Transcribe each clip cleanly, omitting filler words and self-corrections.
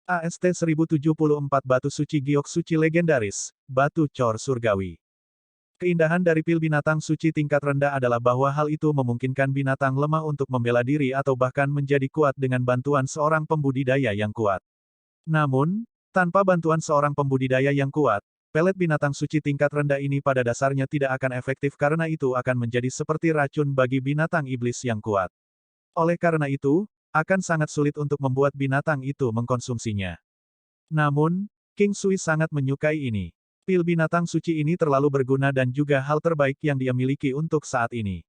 AST-1074 Batu Suci Giok Suci Legendaris, Batu Cor Surgawi. Keindahan dari pil binatang suci tingkat rendah adalah bahwa hal itu memungkinkan binatang lemah untuk membela diri atau bahkan menjadi kuat dengan bantuan seorang pembudidaya yang kuat. Namun, tanpa bantuan seorang pembudidaya yang kuat, pelet binatang suci tingkat rendah ini pada dasarnya tidak akan efektif karena itu akan menjadi seperti racun bagi binatang iblis yang kuat. Oleh karena itu, akan sangat sulit untuk membuat binatang itu mengkonsumsinya. Namun, King Sui sangat menyukai ini. Pil binatang suci ini terlalu berguna dan juga hal terbaik yang dia miliki untuk saat ini.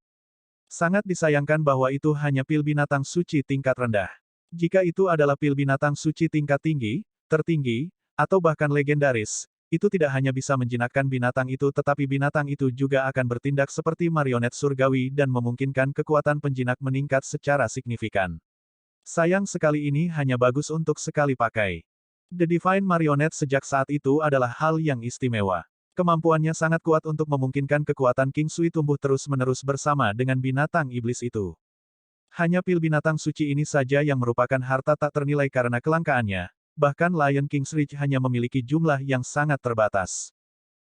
Sangat disayangkan bahwa itu hanya pil binatang suci tingkat rendah. Jika itu adalah pil binatang suci tingkat tinggi, tertinggi, atau bahkan legendaris, itu tidak hanya bisa menjinakkan binatang itu tetapi binatang itu juga akan bertindak seperti marionet surgawi dan memungkinkan kekuatan penjinak meningkat secara signifikan. Sayang sekali ini hanya bagus untuk sekali pakai. The Divine Marionette sejak saat itu adalah hal yang istimewa. Kemampuannya sangat kuat untuk memungkinkan kekuatan King Sui tumbuh terus-menerus bersama dengan binatang iblis itu. Hanya pil binatang suci ini saja yang merupakan harta tak ternilai karena kelangkaannya, bahkan Lion King's Reach hanya memiliki jumlah yang sangat terbatas.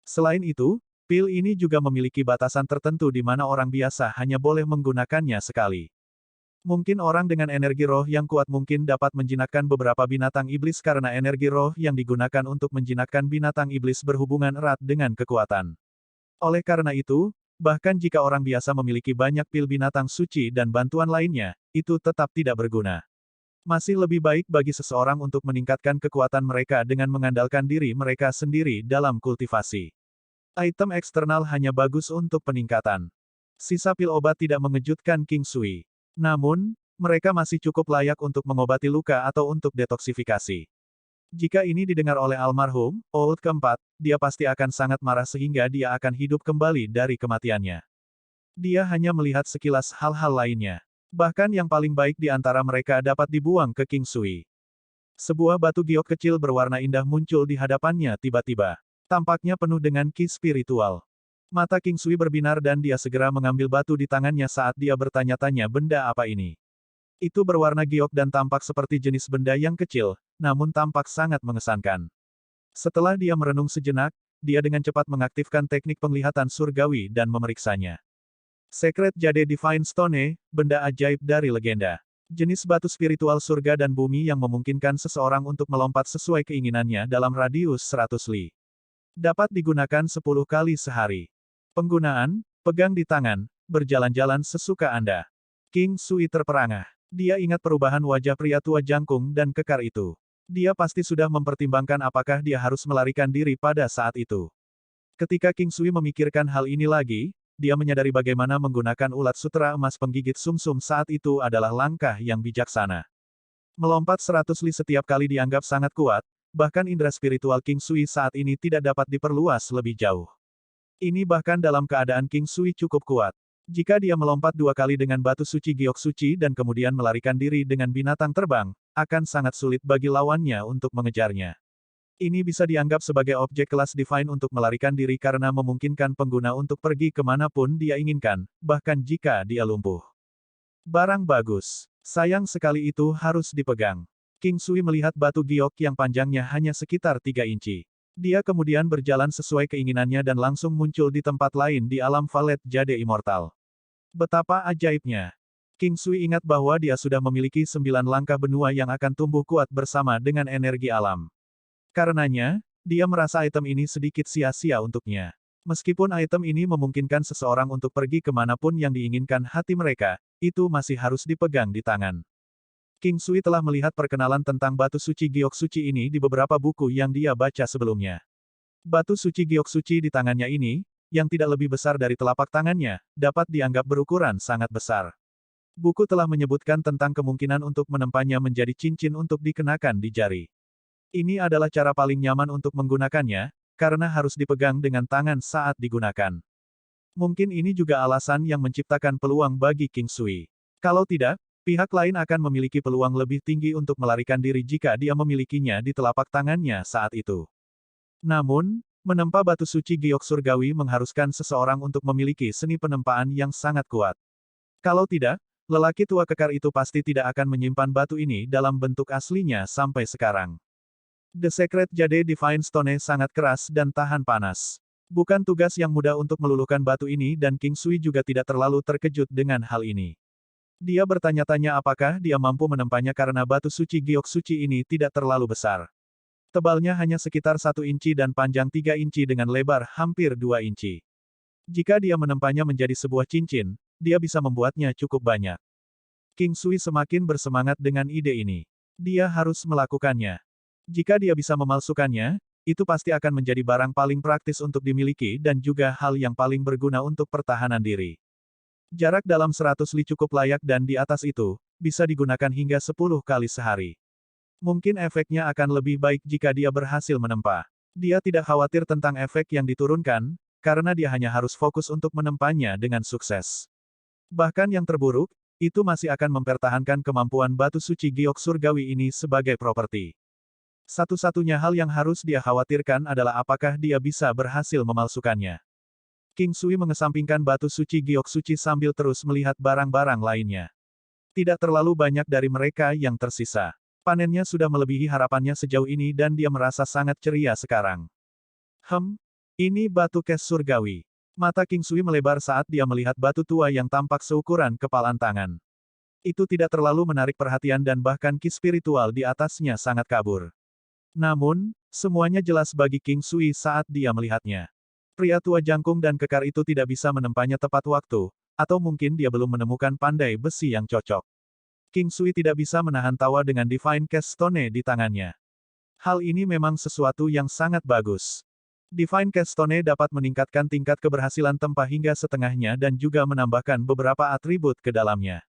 Selain itu, pil ini juga memiliki batasan tertentu di mana orang biasa hanya boleh menggunakannya sekali. Mungkin orang dengan energi roh yang kuat mungkin dapat menjinakkan beberapa binatang iblis karena energi roh yang digunakan untuk menjinakkan binatang iblis berhubungan erat dengan kekuatan. Oleh karena itu, bahkan jika orang biasa memiliki banyak pil binatang suci dan bantuan lainnya, itu tetap tidak berguna. Masih lebih baik bagi seseorang untuk meningkatkan kekuatan mereka dengan mengandalkan diri mereka sendiri dalam kultivasi. Item eksternal hanya bagus untuk peningkatan. Sisa pil obat tidak mengejutkan King Sui. Namun, mereka masih cukup layak untuk mengobati luka atau untuk detoksifikasi. Jika ini didengar oleh almarhum, Old keempat, dia pasti akan sangat marah sehingga dia akan hidup kembali dari kematiannya. Dia hanya melihat sekilas hal-hal lainnya. Bahkan yang paling baik di antara mereka dapat dibuang ke King Sui. Sebuah batu giok kecil berwarna indah muncul di hadapannya tiba-tiba. Tampaknya penuh dengan ki spiritual. Mata King Sui berbinar dan dia segera mengambil batu di tangannya saat dia bertanya-tanya benda apa ini. Itu berwarna giok dan tampak seperti jenis benda yang kecil, namun tampak sangat mengesankan. Setelah dia merenung sejenak, dia dengan cepat mengaktifkan teknik penglihatan surgawi dan memeriksanya. Secret Jade Divine Stone, benda ajaib dari legenda. Jenis batu spiritual surga dan bumi yang memungkinkan seseorang untuk melompat sesuai keinginannya dalam radius 100 li. Dapat digunakan 10 kali sehari. Penggunaan, pegang di tangan, berjalan-jalan sesuka Anda. King Sui terperangah. Dia ingat perubahan wajah pria tua jangkung dan kekar itu. Dia pasti sudah mempertimbangkan apakah dia harus melarikan diri pada saat itu. Ketika King Sui memikirkan hal ini lagi, dia menyadari bagaimana menggunakan ulat sutra emas penggigit sumsum saat itu adalah langkah yang bijaksana. Melompat 100 li setiap kali dianggap sangat kuat, bahkan indera spiritual King Sui saat ini tidak dapat diperluas lebih jauh. Ini bahkan dalam keadaan King Sui cukup kuat. Jika dia melompat 2 kali dengan batu suci giok suci dan kemudian melarikan diri dengan binatang terbang, akan sangat sulit bagi lawannya untuk mengejarnya. Ini bisa dianggap sebagai objek kelas divine untuk melarikan diri karena memungkinkan pengguna untuk pergi kemanapun dia inginkan, bahkan jika dia lumpuh. Barang bagus. Sayang sekali itu harus dipegang. King Sui melihat batu giok yang panjangnya hanya sekitar 3 inci. Dia kemudian berjalan sesuai keinginannya dan langsung muncul di tempat lain di alam Valet Jade Immortal. Betapa ajaibnya. King Sui ingat bahwa dia sudah memiliki 9 langkah benua yang akan tumbuh kuat bersama dengan energi alam. Karenanya, dia merasa item ini sedikit sia-sia untuknya. Meskipun item ini memungkinkan seseorang untuk pergi kemanapun yang diinginkan hati mereka, itu masih harus dipegang di tangan. King Sui telah melihat perkenalan tentang batu suci giok suci ini di beberapa buku yang dia baca sebelumnya. Batu suci giok suci di tangannya ini, yang tidak lebih besar dari telapak tangannya, dapat dianggap berukuran sangat besar. Buku telah menyebutkan tentang kemungkinan untuk menempanya menjadi cincin untuk dikenakan di jari. Ini adalah cara paling nyaman untuk menggunakannya, karena harus dipegang dengan tangan saat digunakan. Mungkin ini juga alasan yang menciptakan peluang bagi King Sui. Kalau tidak, pihak lain akan memiliki peluang lebih tinggi untuk melarikan diri jika dia memilikinya di telapak tangannya saat itu. Namun, menempa batu suci giok surgawi mengharuskan seseorang untuk memiliki seni penempaan yang sangat kuat. Kalau tidak, lelaki tua kekar itu pasti tidak akan menyimpan batu ini dalam bentuk aslinya sampai sekarang. The Secret Jade Divine Stone sangat keras dan tahan panas. Bukan tugas yang mudah untuk meluluhkan batu ini dan King Sui juga tidak terlalu terkejut dengan hal ini. Dia bertanya-tanya apakah dia mampu menempanya karena batu suci giok suci ini tidak terlalu besar. Tebalnya hanya sekitar 1 inci dan panjang 3 inci dengan lebar hampir 2 inci. Jika dia menempanya menjadi sebuah cincin, dia bisa membuatnya cukup banyak. King Sui semakin bersemangat dengan ide ini. Dia harus melakukannya. Jika dia bisa memalsukannya, itu pasti akan menjadi barang paling praktis untuk dimiliki dan juga hal yang paling berguna untuk pertahanan diri. Jarak dalam 100 li cukup layak dan di atas itu, bisa digunakan hingga 10 kali sehari. Mungkin efeknya akan lebih baik jika dia berhasil menempa. Dia tidak khawatir tentang efek yang diturunkan, karena dia hanya harus fokus untuk menempanya dengan sukses. Bahkan yang terburuk, itu masih akan mempertahankan kemampuan batu suci giok surgawi ini sebagai properti. Satu-satunya hal yang harus dia khawatirkan adalah apakah dia bisa berhasil memalsukannya. King Sui mengesampingkan batu suci giok suci sambil terus melihat barang-barang lainnya. Tidak terlalu banyak dari mereka yang tersisa. Panennya sudah melebihi harapannya sejauh ini dan dia merasa sangat ceria sekarang. Ini batu kes surgawi. Mata King Sui melebar saat dia melihat batu tua yang tampak seukuran kepalan tangan. Itu tidak terlalu menarik perhatian dan bahkan ki spiritual di atasnya sangat kabur. Namun, semuanya jelas bagi King Sui saat dia melihatnya. Pria tua jangkung dan kekar itu tidak bisa menempanya tepat waktu, atau mungkin dia belum menemukan pandai besi yang cocok. King Sui tidak bisa menahan tawa dengan Divine Cast Stone di tangannya. Hal ini memang sesuatu yang sangat bagus. Divine Cast Stone dapat meningkatkan tingkat keberhasilan tempa hingga setengahnya dan juga menambahkan beberapa atribut ke dalamnya.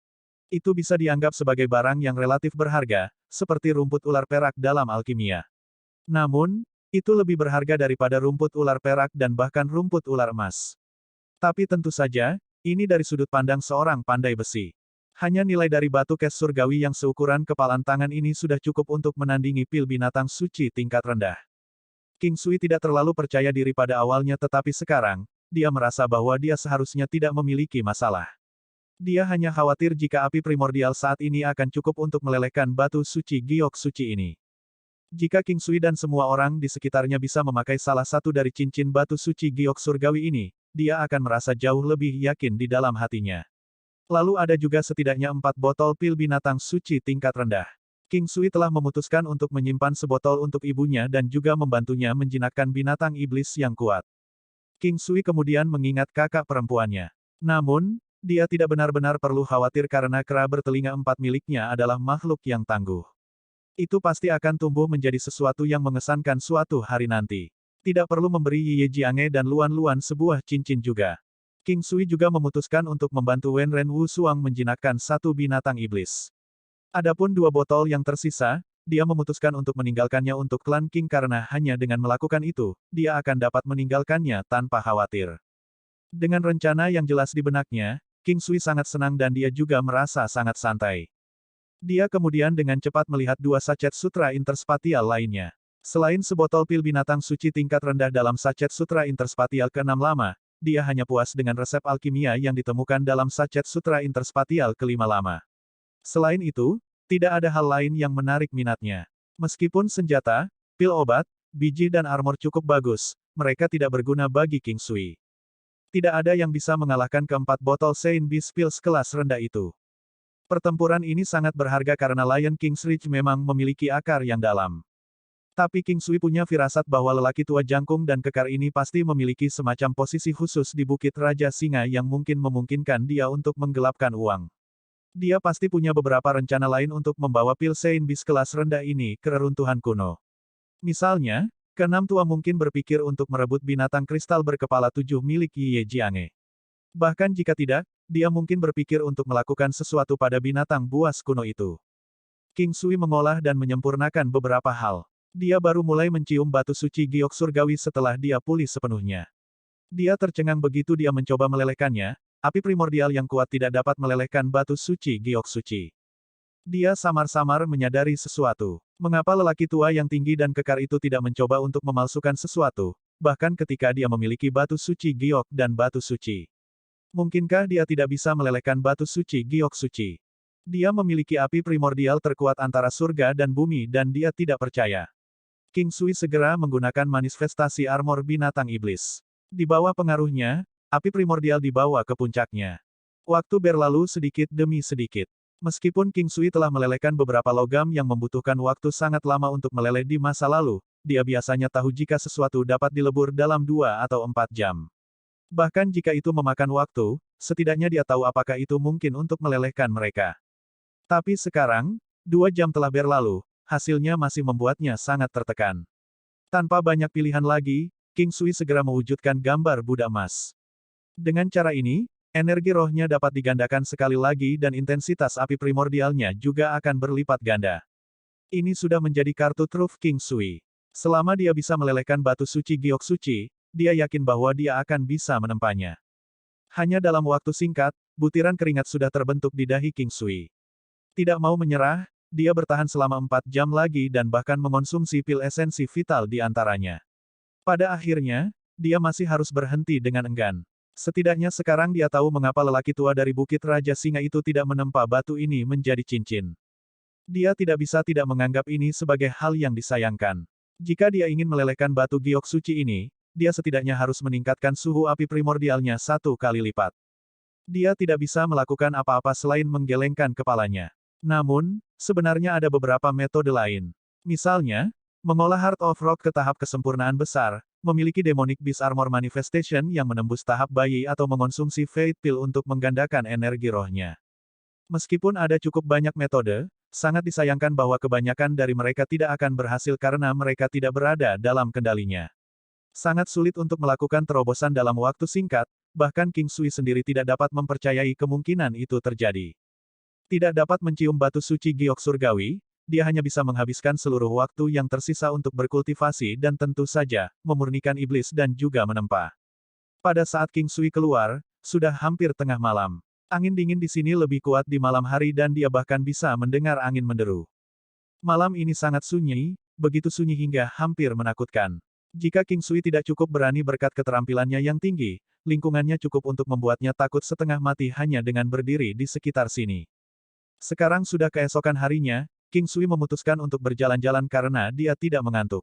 Itu bisa dianggap sebagai barang yang relatif berharga, seperti rumput ular perak dalam alkimia. Namun, itu lebih berharga daripada rumput ular perak dan bahkan rumput ular emas. Tapi tentu saja, ini dari sudut pandang seorang pandai besi. Hanya nilai dari batu kes surgawi yang seukuran kepalan tangan ini sudah cukup untuk menandingi pil binatang suci tingkat rendah. King Sui tidak terlalu percaya diri pada awalnya tetapi sekarang, dia merasa bahwa dia seharusnya tidak memiliki masalah. Dia hanya khawatir jika api primordial saat ini akan cukup untuk melelehkan batu suci giok suci ini. Jika King Sui dan semua orang di sekitarnya bisa memakai salah satu dari cincin batu suci giok surgawi ini, dia akan merasa jauh lebih yakin di dalam hatinya. Lalu ada juga setidaknya 4 botol pil binatang suci tingkat rendah. King Sui telah memutuskan untuk menyimpan sebotol untuk ibunya dan juga membantunya menjinakkan binatang iblis yang kuat. King Sui kemudian mengingat kakak perempuannya. Namun, dia tidak benar-benar perlu khawatir karena kera bertelinga 4 miliknya adalah makhluk yang tangguh. Itu pasti akan tumbuh menjadi sesuatu yang mengesankan suatu hari nanti. Tidak perlu memberi Ye Jiange dan Luan Luan sebuah cincin juga. King Sui juga memutuskan untuk membantu Wen Ren Wu Suang menjinakkan satu binatang iblis. Adapun 2 botol yang tersisa, dia memutuskan untuk meninggalkannya untuk klan King karena hanya dengan melakukan itu, dia akan dapat meninggalkannya tanpa khawatir. Dengan rencana yang jelas di benaknya, King Sui sangat senang dan dia juga merasa sangat santai. Dia kemudian dengan cepat melihat 2 sachet sutra interspatial lainnya. Selain sebotol pil binatang suci tingkat rendah dalam sachet sutra interspatial ke-6 lama, dia hanya puas dengan resep alkimia yang ditemukan dalam sachet sutra interspatial ke-5 lama. Selain itu, tidak ada hal lain yang menarik minatnya. Meskipun senjata, pil obat, biji dan armor cukup bagus, mereka tidak berguna bagi King Sui. Tidak ada yang bisa mengalahkan keempat botol Saint Beast Pills kelas rendah itu. Pertempuran ini sangat berharga karena Lion King's Ridge memang memiliki akar yang dalam. Tapi King Sui punya firasat bahwa lelaki tua jangkung dan kekar ini pasti memiliki semacam posisi khusus di Bukit Raja Singa yang mungkin memungkinkan dia untuk menggelapkan uang. Dia pasti punya beberapa rencana lain untuk membawa pil Saint Beast kelas rendah ini ke reruntuhan kuno. Misalnya, keenam tua mungkin berpikir untuk merebut binatang kristal berkepala 7 milik Ye Jiange. Bahkan jika tidak, dia mungkin berpikir untuk melakukan sesuatu pada binatang buas kuno itu. King Sui mengolah dan menyempurnakan beberapa hal. Dia baru mulai mencium batu suci giok surgawi setelah dia pulih sepenuhnya. Dia tercengang begitu dia mencoba melelehkannya, api primordial yang kuat tidak dapat melelehkan batu suci giok suci. Dia samar-samar menyadari sesuatu. Mengapa lelaki tua yang tinggi dan kekar itu tidak mencoba untuk memalsukan sesuatu, bahkan ketika dia memiliki batu suci giok dan batu suci. Mungkinkah dia tidak bisa melelehkan batu suci giok suci? Dia memiliki api primordial terkuat antara surga dan bumi dan dia tidak percaya. King Sui segera menggunakan manifestasi armor binatang iblis. Di bawah pengaruhnya, api primordial dibawa ke puncaknya. Waktu berlalu sedikit demi sedikit. Meskipun King Sui telah melelehkan beberapa logam yang membutuhkan waktu sangat lama untuk meleleh di masa lalu, dia biasanya tahu jika sesuatu dapat dilebur dalam 2 atau 4 jam. Bahkan jika itu memakan waktu, setidaknya dia tahu apakah itu mungkin untuk melelehkan mereka. Tapi sekarang, 2 jam telah berlalu, hasilnya masih membuatnya sangat tertekan. Tanpa banyak pilihan lagi, King Sui segera mewujudkan gambar Buddha emas. Dengan cara ini, energi rohnya dapat digandakan sekali lagi dan intensitas api primordialnya juga akan berlipat ganda. Ini sudah menjadi kartu truf King Sui. Selama dia bisa melelehkan batu suci giok suci, dia yakin bahwa dia akan bisa menempanya. Hanya dalam waktu singkat, butiran keringat sudah terbentuk di dahi King Sui. Tidak mau menyerah, dia bertahan selama 4 jam lagi dan bahkan mengonsumsi pil esensi vital di antaranya. Pada akhirnya, dia masih harus berhenti dengan enggan. Setidaknya sekarang dia tahu mengapa lelaki tua dari Bukit Raja Singa itu tidak menempa batu ini menjadi cincin. Dia tidak bisa tidak menganggap ini sebagai hal yang disayangkan. Jika dia ingin melelehkan batu giok suci ini, dia setidaknya harus meningkatkan suhu api primordialnya 1 kali lipat. Dia tidak bisa melakukan apa-apa selain menggelengkan kepalanya. Namun, sebenarnya ada beberapa metode lain. Misalnya, mengolah Heart of Rock ke tahap kesempurnaan besar, memiliki Demonic Beast Armor Manifestation yang menembus tahap bayi atau mengonsumsi Fate Pill untuk menggandakan energi rohnya. Meskipun ada cukup banyak metode, sangat disayangkan bahwa kebanyakan dari mereka tidak akan berhasil karena mereka tidak berada dalam kendalinya. Sangat sulit untuk melakukan terobosan dalam waktu singkat, bahkan King Sui sendiri tidak dapat mempercayai kemungkinan itu terjadi. Tidak dapat mencium batu suci giok surgawi, dia hanya bisa menghabiskan seluruh waktu yang tersisa untuk berkultivasi dan tentu saja, memurnikan iblis dan juga menempa. Pada saat King Sui keluar, sudah hampir tengah malam. Angin dingin di sini lebih kuat di malam hari dan dia bahkan bisa mendengar angin menderu. Malam ini sangat sunyi, begitu sunyi hingga hampir menakutkan. Jika King Sui tidak cukup berani berkat keterampilannya yang tinggi, lingkungannya cukup untuk membuatnya takut setengah mati hanya dengan berdiri di sekitar sini. Sekarang sudah keesokan harinya, King Sui memutuskan untuk berjalan-jalan karena dia tidak mengantuk.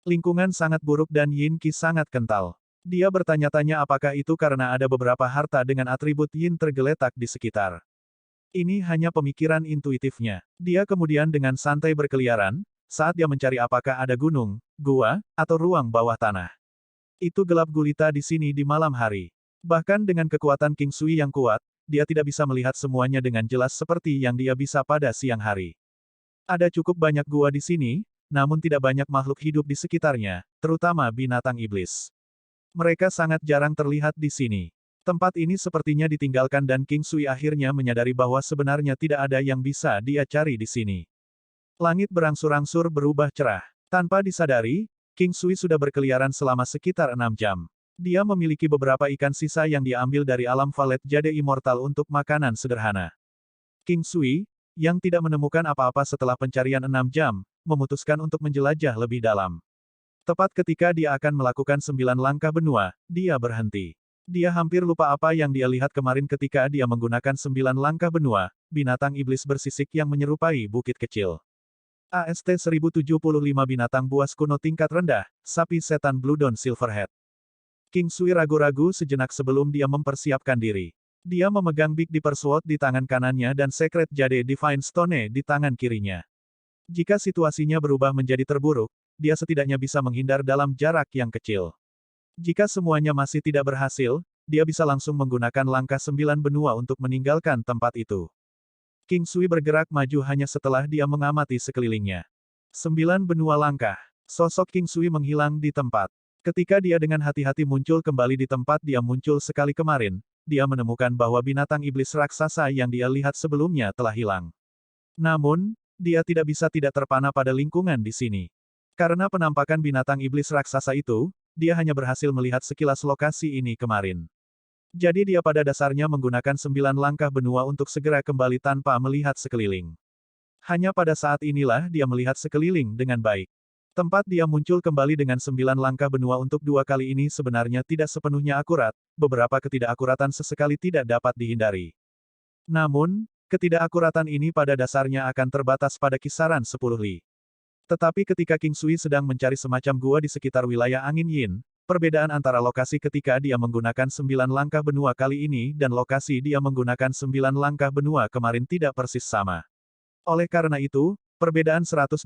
Lingkungan sangat buruk dan Yin Qi sangat kental. Dia bertanya-tanya apakah itu karena ada beberapa harta dengan atribut Yin tergeletak di sekitar. Ini hanya pemikiran intuitifnya. Dia kemudian dengan santai berkeliaran, saat dia mencari apakah ada gunung, gua, atau ruang bawah tanah. Itu gelap gulita di sini di malam hari. Bahkan dengan kekuatan King Sui yang kuat, dia tidak bisa melihat semuanya dengan jelas seperti yang dia bisa pada siang hari. Ada cukup banyak gua di sini, namun tidak banyak makhluk hidup di sekitarnya, terutama binatang iblis. Mereka sangat jarang terlihat di sini. Tempat ini sepertinya ditinggalkan dan King Sui akhirnya menyadari bahwa sebenarnya tidak ada yang bisa dia cari di sini. Langit berangsur-angsur berubah cerah. Tanpa disadari, King Sui sudah berkeliaran selama sekitar 6 jam. Dia memiliki beberapa ikan sisa yang diambil dari alam Valet Jade Immortal untuk makanan sederhana. King Sui, yang tidak menemukan apa-apa setelah pencarian 6 jam, memutuskan untuk menjelajah lebih dalam. Tepat ketika dia akan melakukan 9 langkah benua, dia berhenti. Dia hampir lupa apa yang dia lihat kemarin ketika dia menggunakan 9 langkah benua, binatang iblis bersisik yang menyerupai bukit kecil. AST 1075 binatang buas kuno tingkat rendah, sapi setan Bloodon Silverhead. King Sui ragu-ragu sejenak sebelum dia mempersiapkan diri. Dia memegang Big Dipper Sword di tangan kanannya dan Secret Jade Divine Stone di tangan kirinya. Jika situasinya berubah menjadi terburuk, dia setidaknya bisa menghindar dalam jarak yang kecil. Jika semuanya masih tidak berhasil, dia bisa langsung menggunakan langkah 9 benua untuk meninggalkan tempat itu. King Sui bergerak maju hanya setelah dia mengamati sekelilingnya. 9 benua langkah. Sosok King Sui menghilang di tempat. Ketika dia dengan hati-hati muncul kembali di tempat dia muncul sekali kemarin, dia menemukan bahwa binatang iblis raksasa yang dia lihat sebelumnya telah hilang. Namun, dia tidak bisa tidak terpana pada lingkungan di sini. Karena penampakan binatang iblis raksasa itu, dia hanya berhasil melihat sekilas lokasi ini kemarin. Jadi dia pada dasarnya menggunakan 9 langkah benua untuk segera kembali tanpa melihat sekeliling. Hanya pada saat inilah dia melihat sekeliling dengan baik. Tempat dia muncul kembali dengan 9 langkah benua untuk 2 kali ini sebenarnya tidak sepenuhnya akurat, beberapa ketidakakuratan sesekali tidak dapat dihindari. Namun, ketidakakuratan ini pada dasarnya akan terbatas pada kisaran 10 li. Tetapi ketika King Sui sedang mencari semacam gua di sekitar wilayah angin Yin, perbedaan antara lokasi ketika dia menggunakan 9 langkah benua kali ini dan lokasi dia menggunakan 9 langkah benua kemarin tidak persis sama. Oleh karena itu, perbedaan 180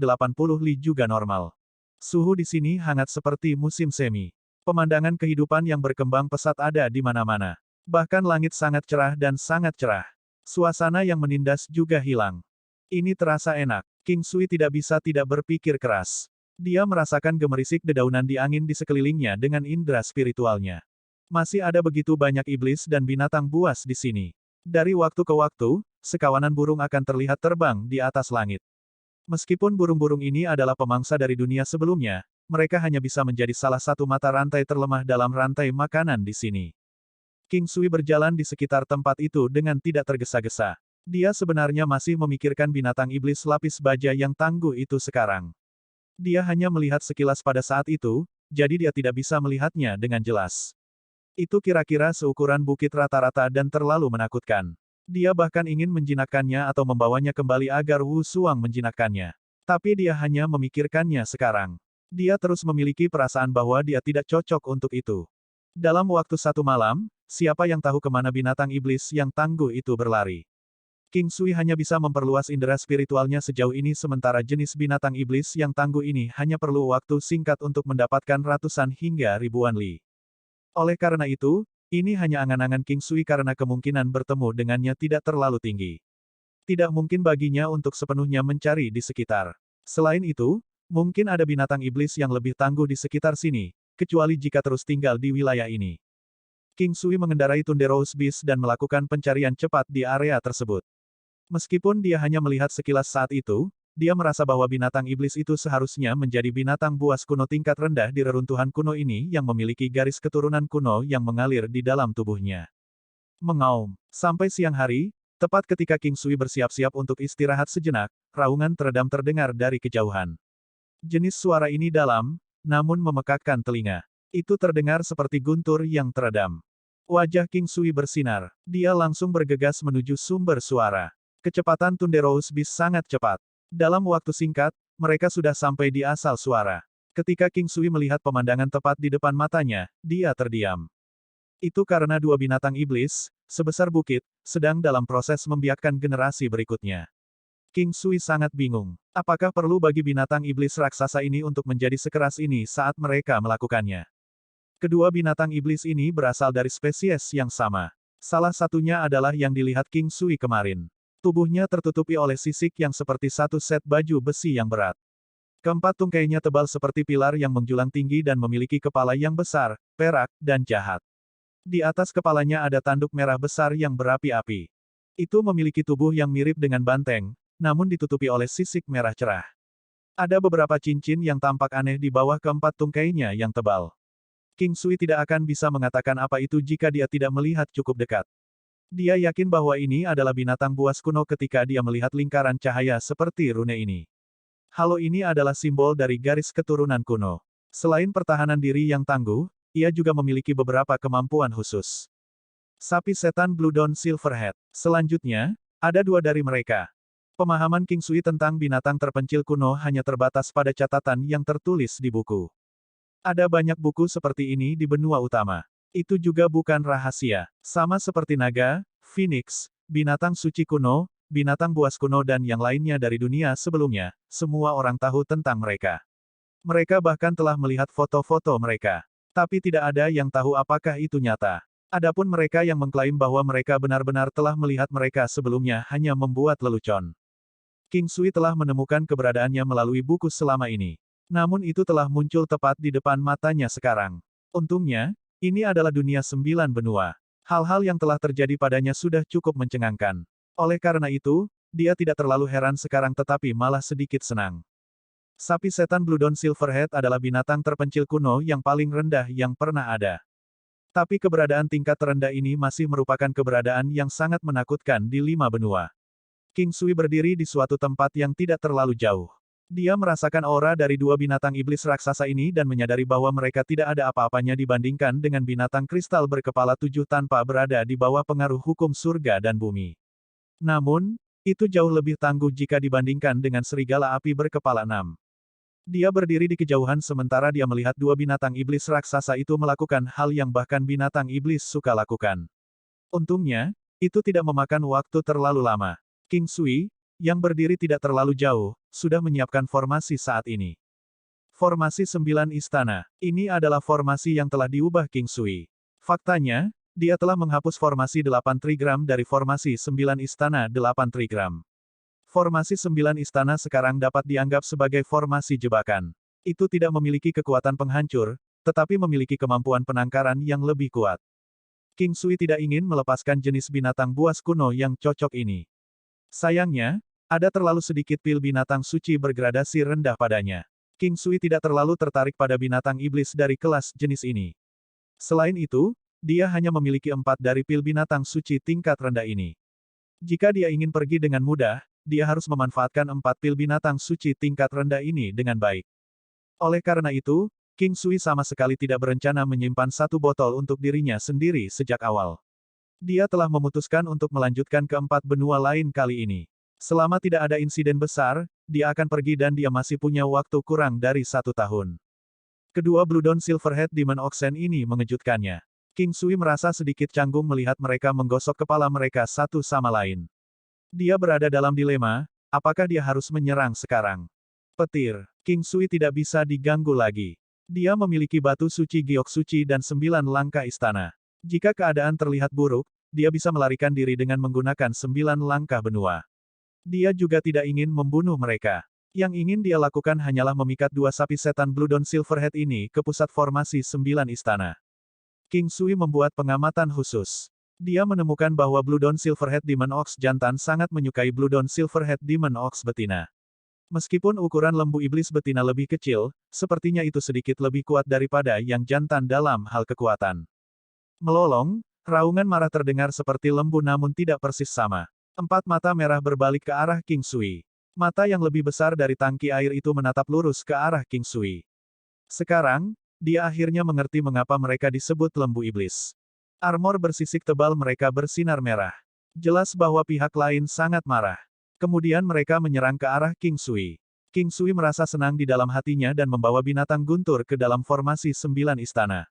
li juga normal. Suhu di sini hangat seperti musim semi. Pemandangan kehidupan yang berkembang pesat ada di mana-mana. Bahkan langit sangat cerah dan sangat cerah. Suasana yang menindas juga hilang. Ini terasa enak. King Sui tidak bisa tidak berpikir keras. Dia merasakan gemerisik dedaunan di angin di sekelilingnya dengan indera spiritualnya. Masih ada begitu banyak iblis dan binatang buas di sini. Dari waktu ke waktu, sekawanan burung akan terlihat terbang di atas langit. Meskipun burung-burung ini adalah pemangsa dari dunia sebelumnya, mereka hanya bisa menjadi salah satu mata rantai terlemah dalam rantai makanan di sini. King Sui berjalan di sekitar tempat itu dengan tidak tergesa-gesa. Dia sebenarnya masih memikirkan binatang iblis lapis baja yang tangguh itu sekarang. Dia hanya melihat sekilas pada saat itu, jadi dia tidak bisa melihatnya dengan jelas. Itu kira-kira seukuran bukit rata-rata dan terlalu menakutkan. Dia bahkan ingin menjinakkannya atau membawanya kembali agar Wu Suang menjinakkannya. Tapi dia hanya memikirkannya sekarang. Dia terus memiliki perasaan bahwa dia tidak cocok untuk itu. Dalam waktu satu malam, siapa yang tahu kemana binatang iblis yang tangguh itu berlari. King Sui hanya bisa memperluas indera spiritualnya sejauh ini sementara jenis binatang iblis yang tangguh ini hanya perlu waktu singkat untuk mendapatkan ratusan hingga ribuan li. Oleh karena itu, ini hanya angan-angan King Sui karena kemungkinan bertemu dengannya tidak terlalu tinggi. Tidak mungkin baginya untuk sepenuhnya mencari di sekitar. Selain itu, mungkin ada binatang iblis yang lebih tangguh di sekitar sini, kecuali jika terus tinggal di wilayah ini. King Sui mengendarai Thunderous Beast dan melakukan pencarian cepat di area tersebut. Meskipun dia hanya melihat sekilas saat itu, dia merasa bahwa binatang iblis itu seharusnya menjadi binatang buas kuno tingkat rendah di reruntuhan kuno ini yang memiliki garis keturunan kuno yang mengalir di dalam tubuhnya. Mengaum. Sampai siang hari, tepat ketika King Sui bersiap-siap untuk istirahat sejenak, raungan teredam terdengar dari kejauhan. Jenis suara ini dalam, namun memekakkan telinga. Itu terdengar seperti guntur yang teredam. Wajah King Sui bersinar. Dia langsung bergegas menuju sumber suara. Kecepatan Thunderous Beast sangat cepat. Dalam waktu singkat, mereka sudah sampai di asal suara. Ketika King Sui melihat pemandangan tepat di depan matanya, dia terdiam. Itu karena dua binatang iblis, sebesar bukit, sedang dalam proses membiakkan generasi berikutnya. King Sui sangat bingung. Apakah perlu bagi binatang iblis raksasa ini untuk menjadi sekeras ini saat mereka melakukannya? Kedua binatang iblis ini berasal dari spesies yang sama. Salah satunya adalah yang dilihat King Sui kemarin. Tubuhnya tertutupi oleh sisik yang seperti satu set baju besi yang berat. Keempat tungkainya tebal seperti pilar yang menjulang tinggi dan memiliki kepala yang besar, perak, dan jahat. Di atas kepalanya ada tanduk merah besar yang berapi-api. Itu memiliki tubuh yang mirip dengan banteng, namun ditutupi oleh sisik merah cerah. Ada beberapa cincin yang tampak aneh di bawah keempat tungkainya yang tebal. King Sui tidak akan bisa mengatakan apa itu jika dia tidak melihat cukup dekat. Dia yakin bahwa ini adalah binatang buas kuno ketika dia melihat lingkaran cahaya seperti rune ini. Halo ini adalah simbol dari garis keturunan kuno. Selain pertahanan diri yang tangguh, ia juga memiliki beberapa kemampuan khusus. Sapi setan Bloodhound Silverhead. Selanjutnya, ada dua dari mereka. Pemahaman King Sui tentang binatang terpencil kuno hanya terbatas pada catatan yang tertulis di buku. Ada banyak buku seperti ini di benua utama. Itu juga bukan rahasia. Sama seperti naga, phoenix, binatang suci kuno, binatang buas kuno dan yang lainnya dari dunia sebelumnya, semua orang tahu tentang mereka. Mereka bahkan telah melihat foto-foto mereka. Tapi tidak ada yang tahu apakah itu nyata. Adapun mereka yang mengklaim bahwa mereka benar-benar telah melihat mereka sebelumnya hanya membuat lelucon. King Sui telah menemukan keberadaannya melalui buku selama ini. Namun itu telah muncul tepat di depan matanya sekarang. Untungnya, ini adalah dunia 9 benua. Hal-hal yang telah terjadi padanya sudah cukup mencengangkan. Oleh karena itu, dia tidak terlalu heran sekarang tetapi malah sedikit senang. Sapi setan Bloodhound Silverhead adalah binatang terpencil kuno yang paling rendah yang pernah ada. Tapi keberadaan tingkat terendah ini masih merupakan keberadaan yang sangat menakutkan di 5 benua. King Sui berdiri di suatu tempat yang tidak terlalu jauh. Dia merasakan aura dari dua binatang iblis raksasa ini dan menyadari bahwa mereka tidak ada apa-apanya dibandingkan dengan binatang kristal berkepala 7 tanpa berada di bawah pengaruh hukum surga dan bumi. Namun, itu jauh lebih tangguh jika dibandingkan dengan serigala api berkepala 6. Dia berdiri di kejauhan sementara dia melihat dua binatang iblis raksasa itu melakukan hal yang bahkan binatang iblis suka lakukan. Untungnya, itu tidak memakan waktu terlalu lama. King Sui, yang berdiri tidak terlalu jauh, sudah menyiapkan formasi saat ini. Formasi 9 istana. Ini adalah formasi yang telah diubah King Sui. Faktanya, dia telah menghapus formasi 8 trigram dari formasi 9 istana 8 trigram. Formasi 9 istana sekarang dapat dianggap sebagai formasi jebakan. Itu tidak memiliki kekuatan penghancur, tetapi memiliki kemampuan penangkaran yang lebih kuat. King Sui tidak ingin melepaskan jenis binatang buas kuno yang cocok ini. Sayangnya, ada terlalu sedikit pil binatang suci bergradasi rendah padanya. King Sui tidak terlalu tertarik pada binatang iblis dari kelas jenis ini. Selain itu, dia hanya memiliki 4 dari pil binatang suci tingkat rendah ini. Jika dia ingin pergi dengan mudah, dia harus memanfaatkan 4 pil binatang suci tingkat rendah ini dengan baik. Oleh karena itu, King Sui sama sekali tidak berencana menyimpan 1 botol untuk dirinya sendiri sejak awal. Dia telah memutuskan untuk melanjutkan ke 4 benua lain kali ini. Selama tidak ada insiden besar, dia akan pergi dan dia masih punya waktu kurang dari 1 tahun. Kedua Bloodon Silverhead Demon Oxen ini mengejutkannya. King Sui merasa sedikit canggung melihat mereka menggosok kepala mereka satu sama lain. Dia berada dalam dilema, apakah dia harus menyerang sekarang? Petir. King Sui tidak bisa diganggu lagi. Dia memiliki batu suci giok suci dan 9 langkah istana. Jika keadaan terlihat buruk, dia bisa melarikan diri dengan menggunakan 9 langkah benua. Dia juga tidak ingin membunuh mereka. Yang ingin dia lakukan hanyalah memikat 2 sapi setan Bloodon Silverhead ini ke pusat formasi 9 istana. King Sui membuat pengamatan khusus. Dia menemukan bahwa Bloodon Silverhead Demon Ox jantan sangat menyukai Bloodon Silverhead Demon Ox betina. Meskipun ukuran lembu iblis betina lebih kecil, sepertinya itu sedikit lebih kuat daripada yang jantan dalam hal kekuatan. Melolong, raungan marah terdengar seperti lembu namun tidak persis sama. 4 mata merah berbalik ke arah King Sui. Mata yang lebih besar dari tangki air itu menatap lurus ke arah King Sui. Sekarang, dia akhirnya mengerti mengapa mereka disebut lembu iblis. Armor bersisik tebal mereka bersinar merah. Jelas bahwa pihak lain sangat marah. Kemudian mereka menyerang ke arah King Sui. King Sui merasa senang di dalam hatinya dan membawa binatang guntur ke dalam formasi 9 istana.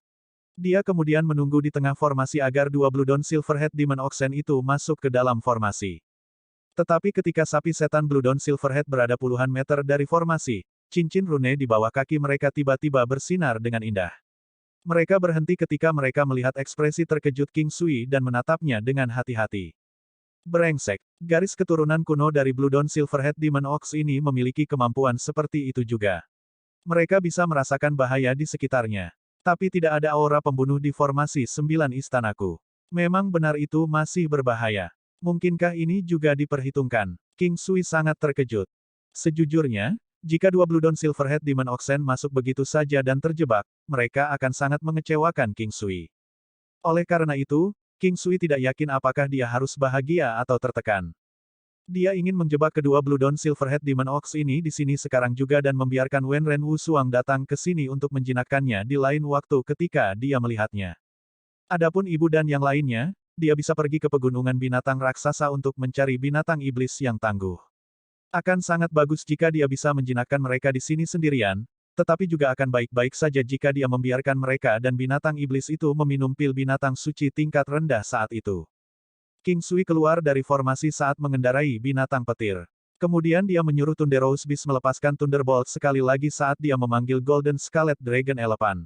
Dia kemudian menunggu di tengah formasi agar 2 Bloodon Silverhead Demon Oxen itu masuk ke dalam formasi. Tetapi ketika sapi setan Bloodon Silverhead berada puluhan meter dari formasi, cincin rune di bawah kaki mereka tiba-tiba bersinar dengan indah. Mereka berhenti ketika mereka melihat ekspresi terkejut King Sui dan menatapnya dengan hati-hati. Brengsek. Garis keturunan kuno dari Bloodon Silverhead Demon Ox ini memiliki kemampuan seperti itu juga. Mereka bisa merasakan bahaya di sekitarnya. Tapi tidak ada aura pembunuh di formasi 9 istanaku. Memang benar itu masih berbahaya. Mungkinkah ini juga diperhitungkan? King Sui sangat terkejut. Sejujurnya, jika 2 Bloodon Silverhead Demon Oxen masuk begitu saja dan terjebak, mereka akan sangat mengecewakan King Sui. Oleh karena itu, King Sui tidak yakin apakah dia harus bahagia atau tertekan. Dia ingin menjebak kedua Bloodon Silverhead Demon Ox ini di sini sekarang juga dan membiarkan Wen Ren Wusuang datang ke sini untuk menjinakkannya di lain waktu ketika dia melihatnya. Adapun ibu dan yang lainnya, dia bisa pergi ke pegunungan binatang raksasa untuk mencari binatang iblis yang tangguh. Akan sangat bagus jika dia bisa menjinakkan mereka di sini sendirian, tetapi juga akan baik-baik saja jika dia membiarkan mereka dan binatang iblis itu meminum pil binatang suci tingkat rendah saat itu. King Sui keluar dari formasi saat mengendarai binatang petir. Kemudian dia menyuruh Thunderous Beast melepaskan Thunderbolt sekali lagi saat dia memanggil Golden Scarlet Dragon Elephant.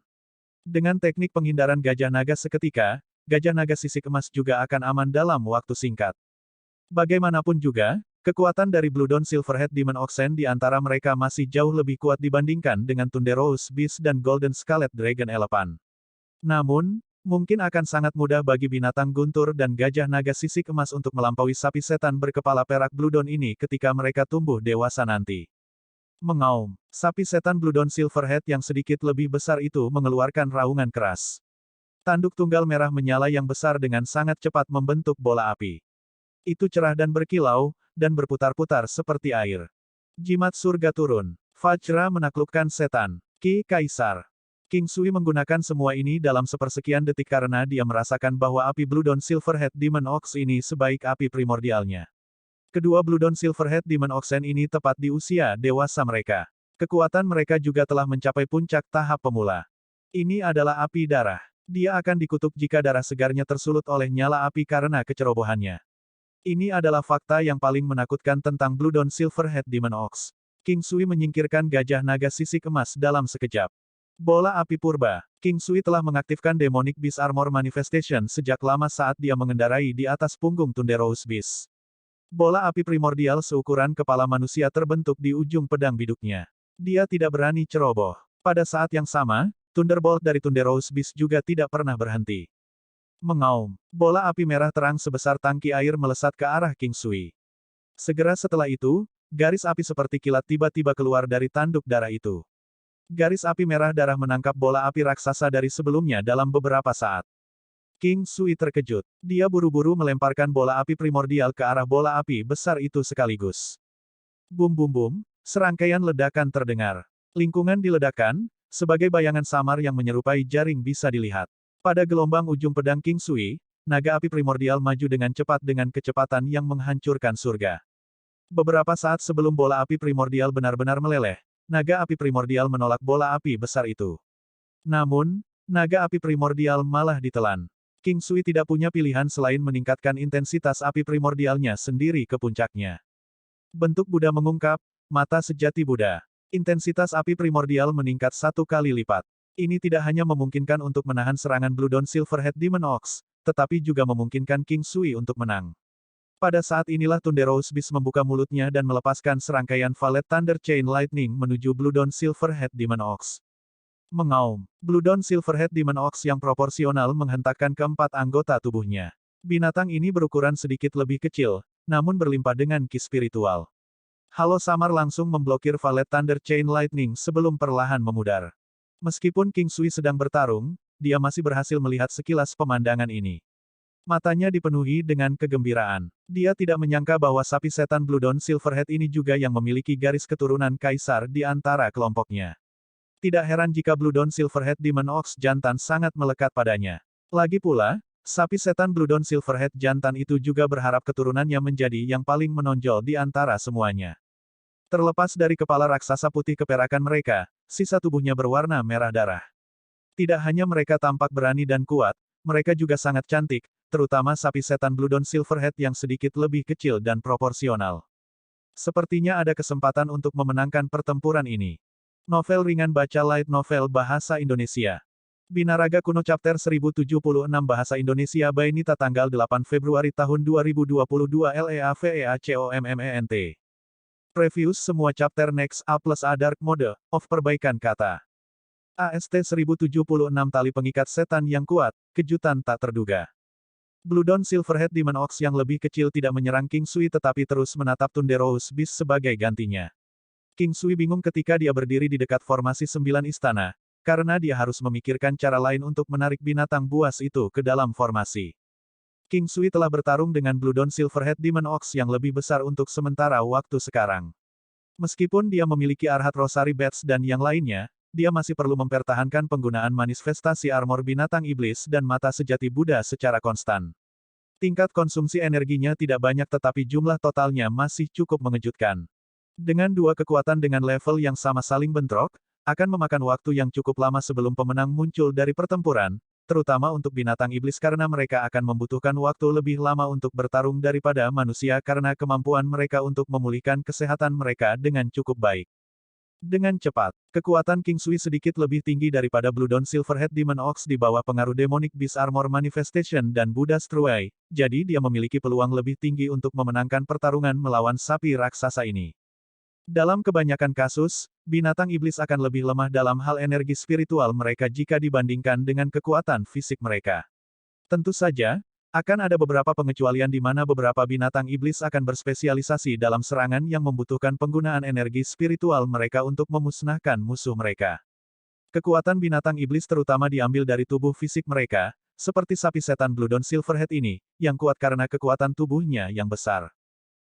Dengan teknik penghindaran gajah naga seketika, gajah naga sisik emas juga akan aman dalam waktu singkat. Bagaimanapun juga, kekuatan dari Bloodon Silverhead Demon Oxen di antara mereka masih jauh lebih kuat dibandingkan dengan Thunderous Beast dan Golden Scarlet Dragon Elephant. Namun, mungkin akan sangat mudah bagi binatang guntur dan gajah naga sisik emas untuk melampaui sapi setan berkepala perak Bloodon ini ketika mereka tumbuh dewasa nanti. Mengaum, sapi setan Bloodon Silverhead yang sedikit lebih besar itu mengeluarkan raungan keras. Tanduk tunggal merah menyala yang besar dengan sangat cepat membentuk bola api. Itu cerah dan berkilau, dan berputar-putar seperti air. Jimat surga turun. Vajra menaklukkan setan. Ki Kaisar. King Sui menggunakan semua ini dalam sepersekian detik karena dia merasakan bahwa api Bloodon Silverhead Demon Ox ini sebaik api primordialnya. Kedua Bloodon Silverhead Demon Oxen ini tepat di usia dewasa mereka. Kekuatan mereka juga telah mencapai puncak tahap pemula. Ini adalah api darah. Dia akan dikutuk jika darah segarnya tersulut oleh nyala api karena kecerobohannya. Ini adalah fakta yang paling menakutkan tentang Blue Dawn Silverhead Demon Ox. King Sui menyingkirkan gajah naga sisik emas dalam sekejap. Bola api purba. King Sui telah mengaktifkan Demonic Beast Armor Manifestation sejak lama saat dia mengendarai di atas punggung Thunderous Beast. Bola api primordial seukuran kepala manusia terbentuk di ujung pedang biduknya. Dia tidak berani ceroboh. Pada saat yang sama, Thunderbolt dari Thunderous Beast juga tidak pernah berhenti. Mengaum. Bola api merah terang sebesar tangki air melesat ke arah King Sui. Segera setelah itu, garis api seperti kilat tiba-tiba keluar dari tanduk darah itu. Garis api merah darah menangkap bola api raksasa dari sebelumnya dalam beberapa saat. King Sui terkejut. Dia buru-buru melemparkan bola api primordial ke arah bola api besar itu sekaligus. Bum bum bum, serangkaian ledakan terdengar. Lingkungan diledakkan, sebagai bayangan samar yang menyerupai jaring bisa dilihat. Pada gelombang ujung pedang King Sui, naga api primordial maju dengan cepat dengan kecepatan yang menghancurkan surga. Beberapa saat sebelum bola api primordial benar-benar meleleh, naga api primordial menolak bola api besar itu. Namun, naga api primordial malah ditelan. King Sui tidak punya pilihan selain meningkatkan intensitas api primordialnya sendiri ke puncaknya. Bentuk Buddha mengungkap, mata sejati Buddha. Intensitas api primordial meningkat 1 kali lipat. Ini tidak hanya memungkinkan untuk menahan serangan Blue Dawn Silverhead Demon Ox, tetapi juga memungkinkan King Sui untuk menang. Pada saat inilah Thunderous Beast membuka mulutnya dan melepaskan serangkaian Valet Thunder Chain Lightning menuju Blue Dawn Silverhead Demon Ox. Mengaum. Blue Dawn Silverhead Demon Ox yang proporsional menghentakkan keempat anggota tubuhnya. Binatang ini berukuran sedikit lebih kecil, namun berlimpah dengan ki spiritual. Halo samar langsung memblokir Valet Thunder Chain Lightning sebelum perlahan memudar. Meskipun King Sui sedang bertarung, dia masih berhasil melihat sekilas pemandangan ini. Matanya dipenuhi dengan kegembiraan. Dia tidak menyangka bahwa sapi setan Blue Dawn Silverhead ini juga yang memiliki garis keturunan kaisar di antara kelompoknya. Tidak heran jika Blue Dawn Silverhead Demon Ox jantan sangat melekat padanya. Lagi pula, sapi setan Blue Dawn Silverhead jantan itu juga berharap keturunannya menjadi yang paling menonjol di antara semuanya. Terlepas dari kepala raksasa putih keperakan mereka, sisa tubuhnya berwarna merah darah. Tidak hanya mereka tampak berani dan kuat, mereka juga sangat cantik, terutama sapi setan Blue Dawn Silverhead yang sedikit lebih kecil dan proporsional. Sepertinya ada kesempatan untuk memenangkan pertempuran ini. Novel ringan baca light novel bahasa Indonesia. Binaraga Kuno Chapter 1076 Bahasa Indonesia by Nita tanggal 8 Februari tahun 2022 LEAVEACOMMENT. Previews semua chapter next A plus A Dark Mode of perbaikan kata. AST 1076 Tali pengikat setan yang kuat, kejutan tak terduga. Blue Dawn Silverhead Demon Ox yang lebih kecil tidak menyerang King Sui tetapi terus menatap Thunderous Beast sebagai gantinya. King Sui bingung ketika dia berdiri di dekat formasi 9 istana, karena dia harus memikirkan cara lain untuk menarik binatang buas itu ke dalam formasi. King Sui telah bertarung dengan Blue Dawn Silverhead Demon Ox yang lebih besar untuk sementara waktu sekarang. Meskipun dia memiliki Arhat Rosary Bats dan yang lainnya, dia masih perlu mempertahankan penggunaan manifestasi armor binatang iblis dan mata sejati Buddha secara konstan. Tingkat konsumsi energinya tidak banyak tetapi jumlah totalnya masih cukup mengejutkan. Dengan dua kekuatan dengan level yang sama saling bentrok, akan memakan waktu yang cukup lama sebelum pemenang muncul dari pertempuran, terutama untuk binatang iblis karena mereka akan membutuhkan waktu lebih lama untuk bertarung daripada manusia karena kemampuan mereka untuk memulihkan kesehatan mereka dengan cukup baik. Dengan cepat, kekuatan King Sui sedikit lebih tinggi daripada Blue Dawn Silverhead Demon Ox di bawah pengaruh Demonic Beast Armor Manifestation dan Buddha's True Eye, jadi dia memiliki peluang lebih tinggi untuk memenangkan pertarungan melawan sapi raksasa ini. Dalam kebanyakan kasus, binatang iblis akan lebih lemah dalam hal energi spiritual mereka jika dibandingkan dengan kekuatan fisik mereka. Tentu saja, akan ada beberapa pengecualian di mana beberapa binatang iblis akan berspesialisasi dalam serangan yang membutuhkan penggunaan energi spiritual mereka untuk memusnahkan musuh mereka. Kekuatan binatang iblis terutama diambil dari tubuh fisik mereka, seperti sapi setan Blue Dawn Silverhead ini, yang kuat karena kekuatan tubuhnya yang besar.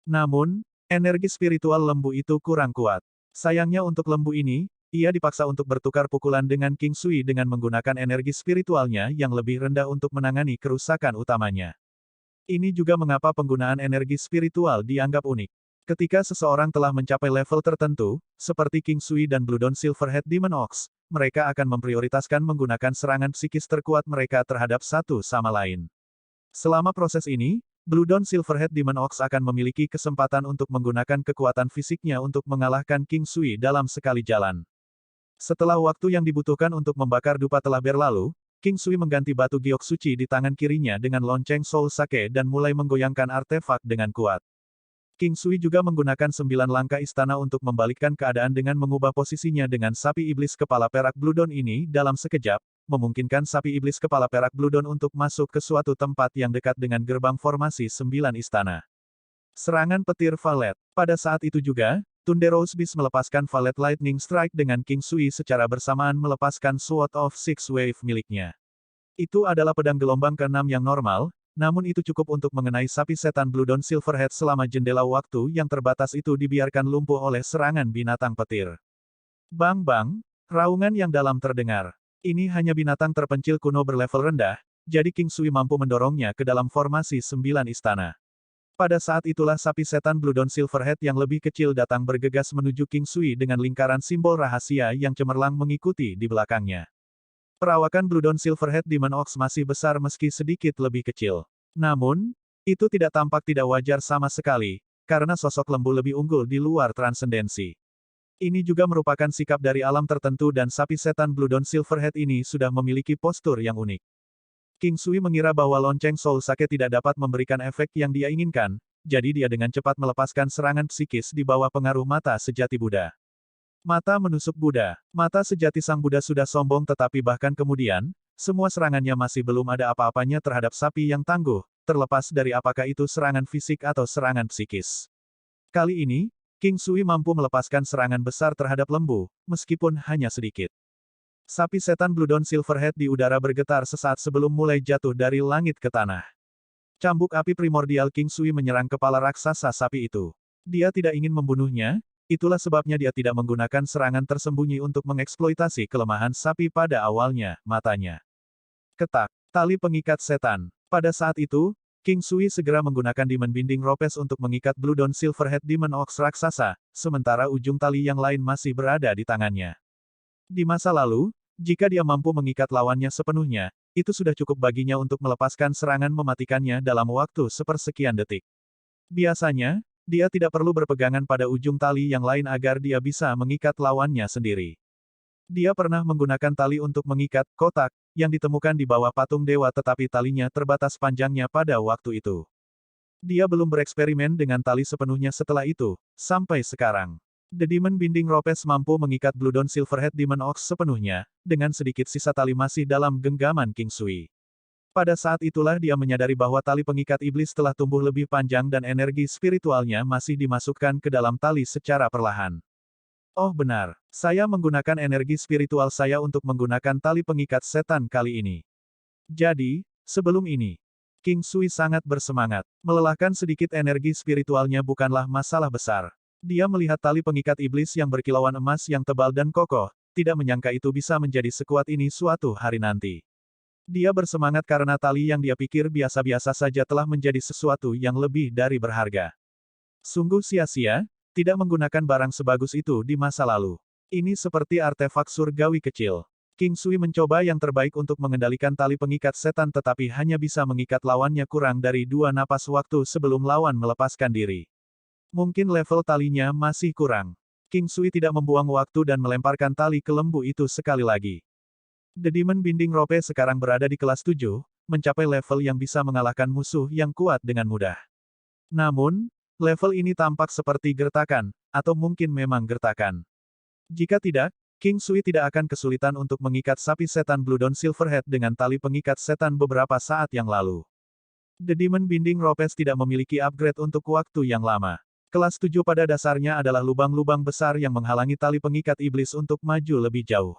Namun, energi spiritual lembu itu kurang kuat. Sayangnya untuk lembu ini, ia dipaksa untuk bertukar pukulan dengan King Sui dengan menggunakan energi spiritualnya yang lebih rendah untuk menangani kerusakan utamanya. Ini juga mengapa penggunaan energi spiritual dianggap unik. Ketika seseorang telah mencapai level tertentu, seperti King Sui dan Blue Dawn Silverhead Demon Ox, mereka akan memprioritaskan menggunakan serangan psikis terkuat mereka terhadap satu sama lain. Selama proses ini, Blue Dawn Silverhead Demon Ox akan memiliki kesempatan untuk menggunakan kekuatan fisiknya untuk mengalahkan King Sui dalam sekali jalan. Setelah waktu yang dibutuhkan untuk membakar dupa telah berlalu, King Sui mengganti batu giok suci di tangan kirinya dengan lonceng Soul Sake dan mulai menggoyangkan artefak dengan kuat. King Sui juga menggunakan 9 langkah istana untuk membalikkan keadaan dengan mengubah posisinya dengan sapi iblis kepala perak Blue Dawn ini dalam sekejap, memungkinkan sapi iblis kepala perak Blue Dawn untuk masuk ke suatu tempat yang dekat dengan gerbang formasi 9 istana. Serangan petir Valet. Pada saat itu juga, Thunderous Beast melepaskan Valet Lightning Strike dengan King Sui secara bersamaan melepaskan Sword of Six Wave miliknya. Itu adalah pedang gelombang ke-6 yang normal, namun itu cukup untuk mengenai sapi setan Blue Dawn Silverhead selama jendela waktu yang terbatas itu dibiarkan lumpuh oleh serangan binatang petir. Bang-bang, raungan yang dalam terdengar. Ini hanya binatang terpencil kuno berlevel rendah, jadi King Sui mampu mendorongnya ke dalam formasi 9 istana. Pada saat itulah sapi setan Blue Dawn Silverhead yang lebih kecil datang bergegas menuju King Sui dengan lingkaran simbol rahasia yang cemerlang mengikuti di belakangnya. Perawakan Blue Dawn Silverhead Demon Ox masih besar meski sedikit lebih kecil. Namun, itu tidak tampak tidak wajar sama sekali, karena sosok lembu lebih unggul di luar transendensi. Ini juga merupakan sikap dari alam tertentu dan sapi setan Blue Dawn Silverhead ini sudah memiliki postur yang unik. King Sui mengira bahwa lonceng Soul Sake tidak dapat memberikan efek yang dia inginkan, jadi dia dengan cepat melepaskan serangan psikis di bawah pengaruh mata sejati Buddha. Mata menusuk Buddha. Mata sejati sang Buddha sudah sombong tetapi bahkan kemudian, semua serangannya masih belum ada apa-apanya terhadap sapi yang tangguh, terlepas dari apakah itu serangan fisik atau serangan psikis. Kali ini, King Sui mampu melepaskan serangan besar terhadap lembu, meskipun hanya sedikit. Sapi setan Blue Dawn Silverhead di udara bergetar sesaat sebelum mulai jatuh dari langit ke tanah. Cambuk api primordial King Sui menyerang kepala raksasa sapi itu. Dia tidak ingin membunuhnya, itulah sebabnya dia tidak menggunakan serangan tersembunyi untuk mengeksploitasi kelemahan sapi pada awalnya, matanya. Ketak, tali pengikat setan. Pada saat itu, King Sui segera menggunakan Demon Binding Ropes untuk mengikat Blue Dawn Silverhead Demon Ox raksasa, sementara ujung tali yang lain masih berada di tangannya. Di masa lalu, jika dia mampu mengikat lawannya sepenuhnya, itu sudah cukup baginya untuk melepaskan serangan mematikannya dalam waktu sepersekian detik. Biasanya, dia tidak perlu berpegangan pada ujung tali yang lain agar dia bisa mengikat lawannya sendiri. Dia pernah menggunakan tali untuk mengikat kotak yang ditemukan di bawah patung dewa tetapi talinya terbatas panjangnya pada waktu itu. Dia belum bereksperimen dengan tali sepenuhnya setelah itu, sampai sekarang. The Demon Binding Ropes mampu mengikat Blue Dawn Silverhead Demon Ox sepenuhnya, dengan sedikit sisa tali masih dalam genggaman King Sui. Pada saat itulah dia menyadari bahwa tali pengikat iblis telah tumbuh lebih panjang dan energi spiritualnya masih dimasukkan ke dalam tali secara perlahan. Oh benar, saya menggunakan energi spiritual saya untuk menggunakan tali pengikat setan kali ini. Jadi, sebelum ini, King Sui sangat bersemangat. Melelahkan sedikit energi spiritualnya bukanlah masalah besar. Dia melihat tali pengikat iblis yang berkilauan emas yang tebal dan kokoh, tidak menyangka itu bisa menjadi sekuat ini suatu hari nanti. Dia bersemangat karena tali yang dia pikir biasa-biasa saja telah menjadi sesuatu yang lebih dari berharga. Sungguh sia-sia, tidak menggunakan barang sebagus itu di masa lalu. Ini seperti artefak surgawi kecil. King Sui mencoba yang terbaik untuk mengendalikan tali pengikat setan tetapi hanya bisa mengikat lawannya kurang dari 2 napas waktu sebelum lawan melepaskan diri. Mungkin level talinya masih kurang. King Sui tidak membuang waktu dan melemparkan tali ke lembu itu sekali lagi. The Demon Binding Rope sekarang berada di kelas 7, mencapai level yang bisa mengalahkan musuh yang kuat dengan mudah. Namun, level ini tampak seperti gertakan, atau mungkin memang gertakan. Jika tidak, King Sui tidak akan kesulitan untuk mengikat sapi setan Blue Dawn Silverhead dengan tali pengikat setan beberapa saat yang lalu. The Demon Binding Ropes tidak memiliki upgrade untuk waktu yang lama. Kelas 7 pada dasarnya adalah lubang-lubang besar yang menghalangi tali pengikat iblis untuk maju lebih jauh.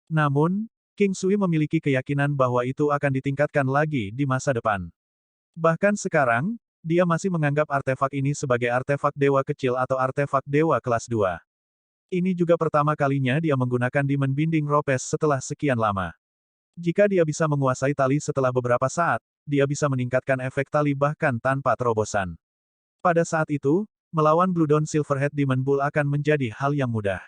Namun, King Sui memiliki keyakinan bahwa itu akan ditingkatkan lagi di masa depan. Bahkan sekarang, dia masih menganggap artefak ini sebagai artefak dewa kecil atau artefak dewa kelas 2. Ini juga pertama kalinya dia menggunakan Demon Binding Ropes setelah sekian lama. Jika dia bisa menguasai tali setelah beberapa saat, dia bisa meningkatkan efek tali bahkan tanpa terobosan. Pada saat itu, melawan Blue Dawn Silverhead Demon Bull akan menjadi hal yang mudah.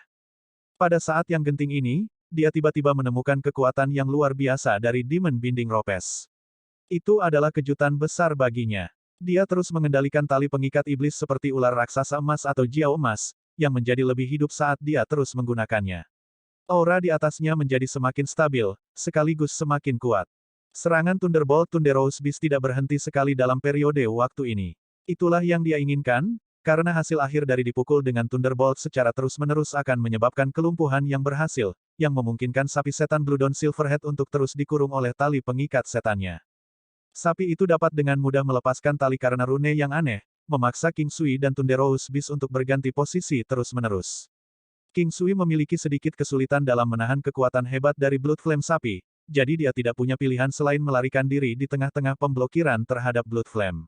Pada saat yang genting ini, dia tiba-tiba menemukan kekuatan yang luar biasa dari Demon Binding Ropes. Itu adalah kejutan besar baginya. Dia terus mengendalikan tali pengikat iblis seperti ular raksasa emas atau Jiao emas, yang menjadi lebih hidup saat dia terus menggunakannya. Aura di atasnya menjadi semakin stabil, sekaligus semakin kuat. Serangan Thunderbolt Thunderous Beast tidak berhenti sekali dalam periode waktu ini. Itulah yang dia inginkan, karena hasil akhir dari dipukul dengan Thunderbolt secara terus-menerus akan menyebabkan kelumpuhan yang berhasil, yang memungkinkan sapi setan Blue Dawn Silverhead untuk terus dikurung oleh tali pengikat setannya. Sapi itu dapat dengan mudah melepaskan tali karena rune yang aneh, memaksa King Sui dan Thunderous Beast untuk berganti posisi terus-menerus. King Sui memiliki sedikit kesulitan dalam menahan kekuatan hebat dari Blood Flame sapi, jadi dia tidak punya pilihan selain melarikan diri di tengah-tengah pemblokiran terhadap Blood Flame.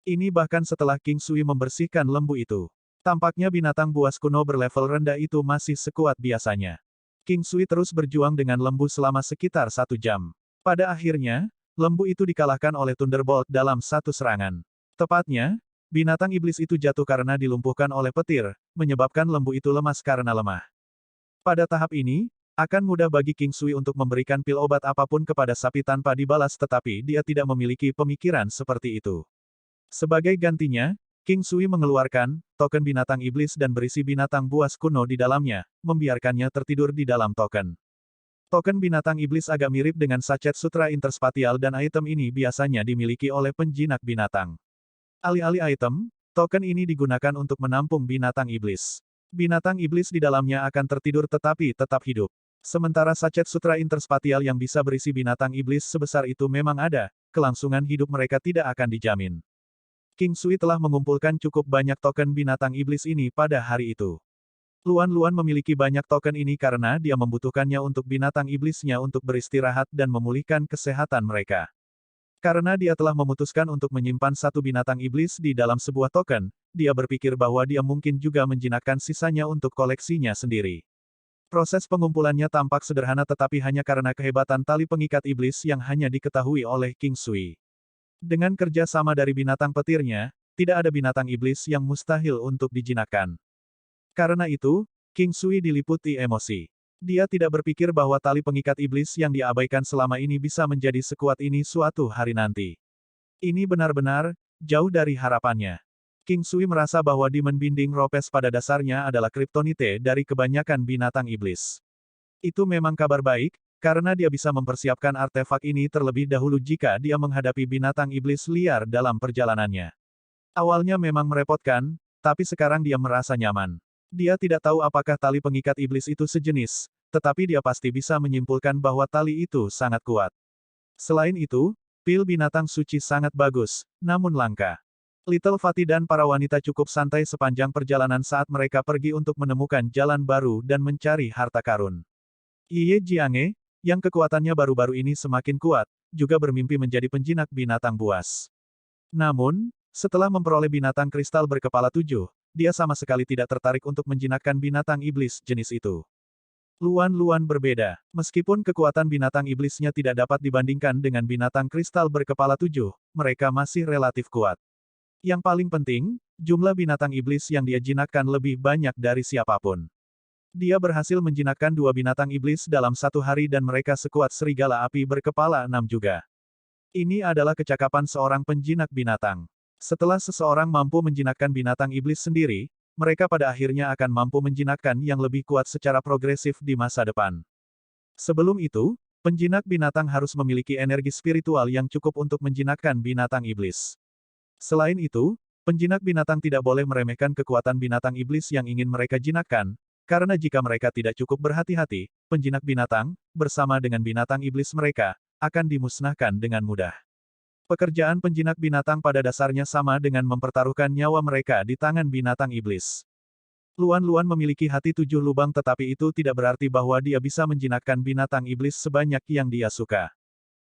Ini bahkan setelah King Sui membersihkan lembu itu. Tampaknya binatang buas kuno berlevel rendah itu masih sekuat biasanya. King Sui terus berjuang dengan lembu selama sekitar 1 jam. Pada akhirnya, lembu itu dikalahkan oleh Thunderbolt dalam satu serangan. Tepatnya, binatang iblis itu jatuh karena dilumpuhkan oleh petir, menyebabkan lembu itu lemas karena lemah. Pada tahap ini, akan mudah bagi King Sui untuk memberikan pil obat apapun kepada sapi tanpa dibalas tetapi dia tidak memiliki pemikiran seperti itu. Sebagai gantinya, King Sui mengeluarkan token binatang iblis dan berisi binatang buas kuno di dalamnya, membiarkannya tertidur di dalam token. Token binatang iblis agak mirip dengan sachet sutra interspatial dan item ini biasanya dimiliki oleh penjinak binatang. Alih-alih item, token ini digunakan untuk menampung binatang iblis. Binatang iblis di dalamnya akan tertidur tetapi tetap hidup. Sementara sachet sutra interspatial yang bisa berisi binatang iblis sebesar itu memang ada, kelangsungan hidup mereka tidak akan dijamin. King Sui telah mengumpulkan cukup banyak token binatang iblis ini pada hari itu. Luan Luan memiliki banyak token ini karena dia membutuhkannya untuk binatang iblisnya untuk beristirahat dan memulihkan kesehatan mereka. Karena dia telah memutuskan untuk menyimpan satu binatang iblis di dalam sebuah token, dia berpikir bahwa dia mungkin juga menjinakkan sisanya untuk koleksinya sendiri. Proses pengumpulannya tampak sederhana tetapi hanya karena kehebatan tali pengikat iblis yang hanya diketahui oleh King Sui. Dengan kerja sama dari binatang petirnya, tidak ada binatang iblis yang mustahil untuk dijinakkan. Karena itu, King Sui diliputi emosi. Dia tidak berpikir bahwa tali pengikat iblis yang diabaikan selama ini bisa menjadi sekuat ini suatu hari nanti. Ini benar-benar jauh dari harapannya. King Sui merasa bahwa Demon Binding Ropes pada dasarnya adalah kriptonite dari kebanyakan binatang iblis. Itu memang kabar baik, karena dia bisa mempersiapkan artefak ini terlebih dahulu jika dia menghadapi binatang iblis liar dalam perjalanannya. Awalnya memang merepotkan, tapi sekarang dia merasa nyaman. Dia tidak tahu apakah tali pengikat iblis itu sejenis, tetapi dia pasti bisa menyimpulkan bahwa tali itu sangat kuat. Selain itu, pil binatang suci sangat bagus, namun langka. Little Fatty dan para wanita cukup santai sepanjang perjalanan saat mereka pergi untuk menemukan jalan baru dan mencari harta karun. Ye Jiange, yang kekuatannya baru-baru ini semakin kuat, juga bermimpi menjadi penjinak binatang buas. Namun, setelah memperoleh binatang kristal berkepala 7, dia sama sekali tidak tertarik untuk menjinakkan binatang iblis jenis itu. Luan Luan berbeda. Meskipun kekuatan binatang iblisnya tidak dapat dibandingkan dengan binatang kristal berkepala 7, mereka masih relatif kuat. Yang paling penting, jumlah binatang iblis yang dia jinakkan lebih banyak dari siapapun. Dia berhasil menjinakkan 2 binatang iblis dalam 1 hari dan mereka sekuat serigala api berkepala 6 juga. Ini adalah kecakapan seorang penjinak binatang. Setelah seseorang mampu menjinakkan binatang iblis sendiri, mereka pada akhirnya akan mampu menjinakkan yang lebih kuat secara progresif di masa depan. Sebelum itu, penjinak binatang harus memiliki energi spiritual yang cukup untuk menjinakkan binatang iblis. Selain itu, penjinak binatang tidak boleh meremehkan kekuatan binatang iblis yang ingin mereka jinakkan, karena jika mereka tidak cukup berhati-hati, penjinak binatang, bersama dengan binatang iblis mereka, akan dimusnahkan dengan mudah. Pekerjaan penjinak binatang pada dasarnya sama dengan mempertaruhkan nyawa mereka di tangan binatang iblis. Luan Luan memiliki hati 7 lubang tetapi itu tidak berarti bahwa dia bisa menjinakkan binatang iblis sebanyak yang dia suka.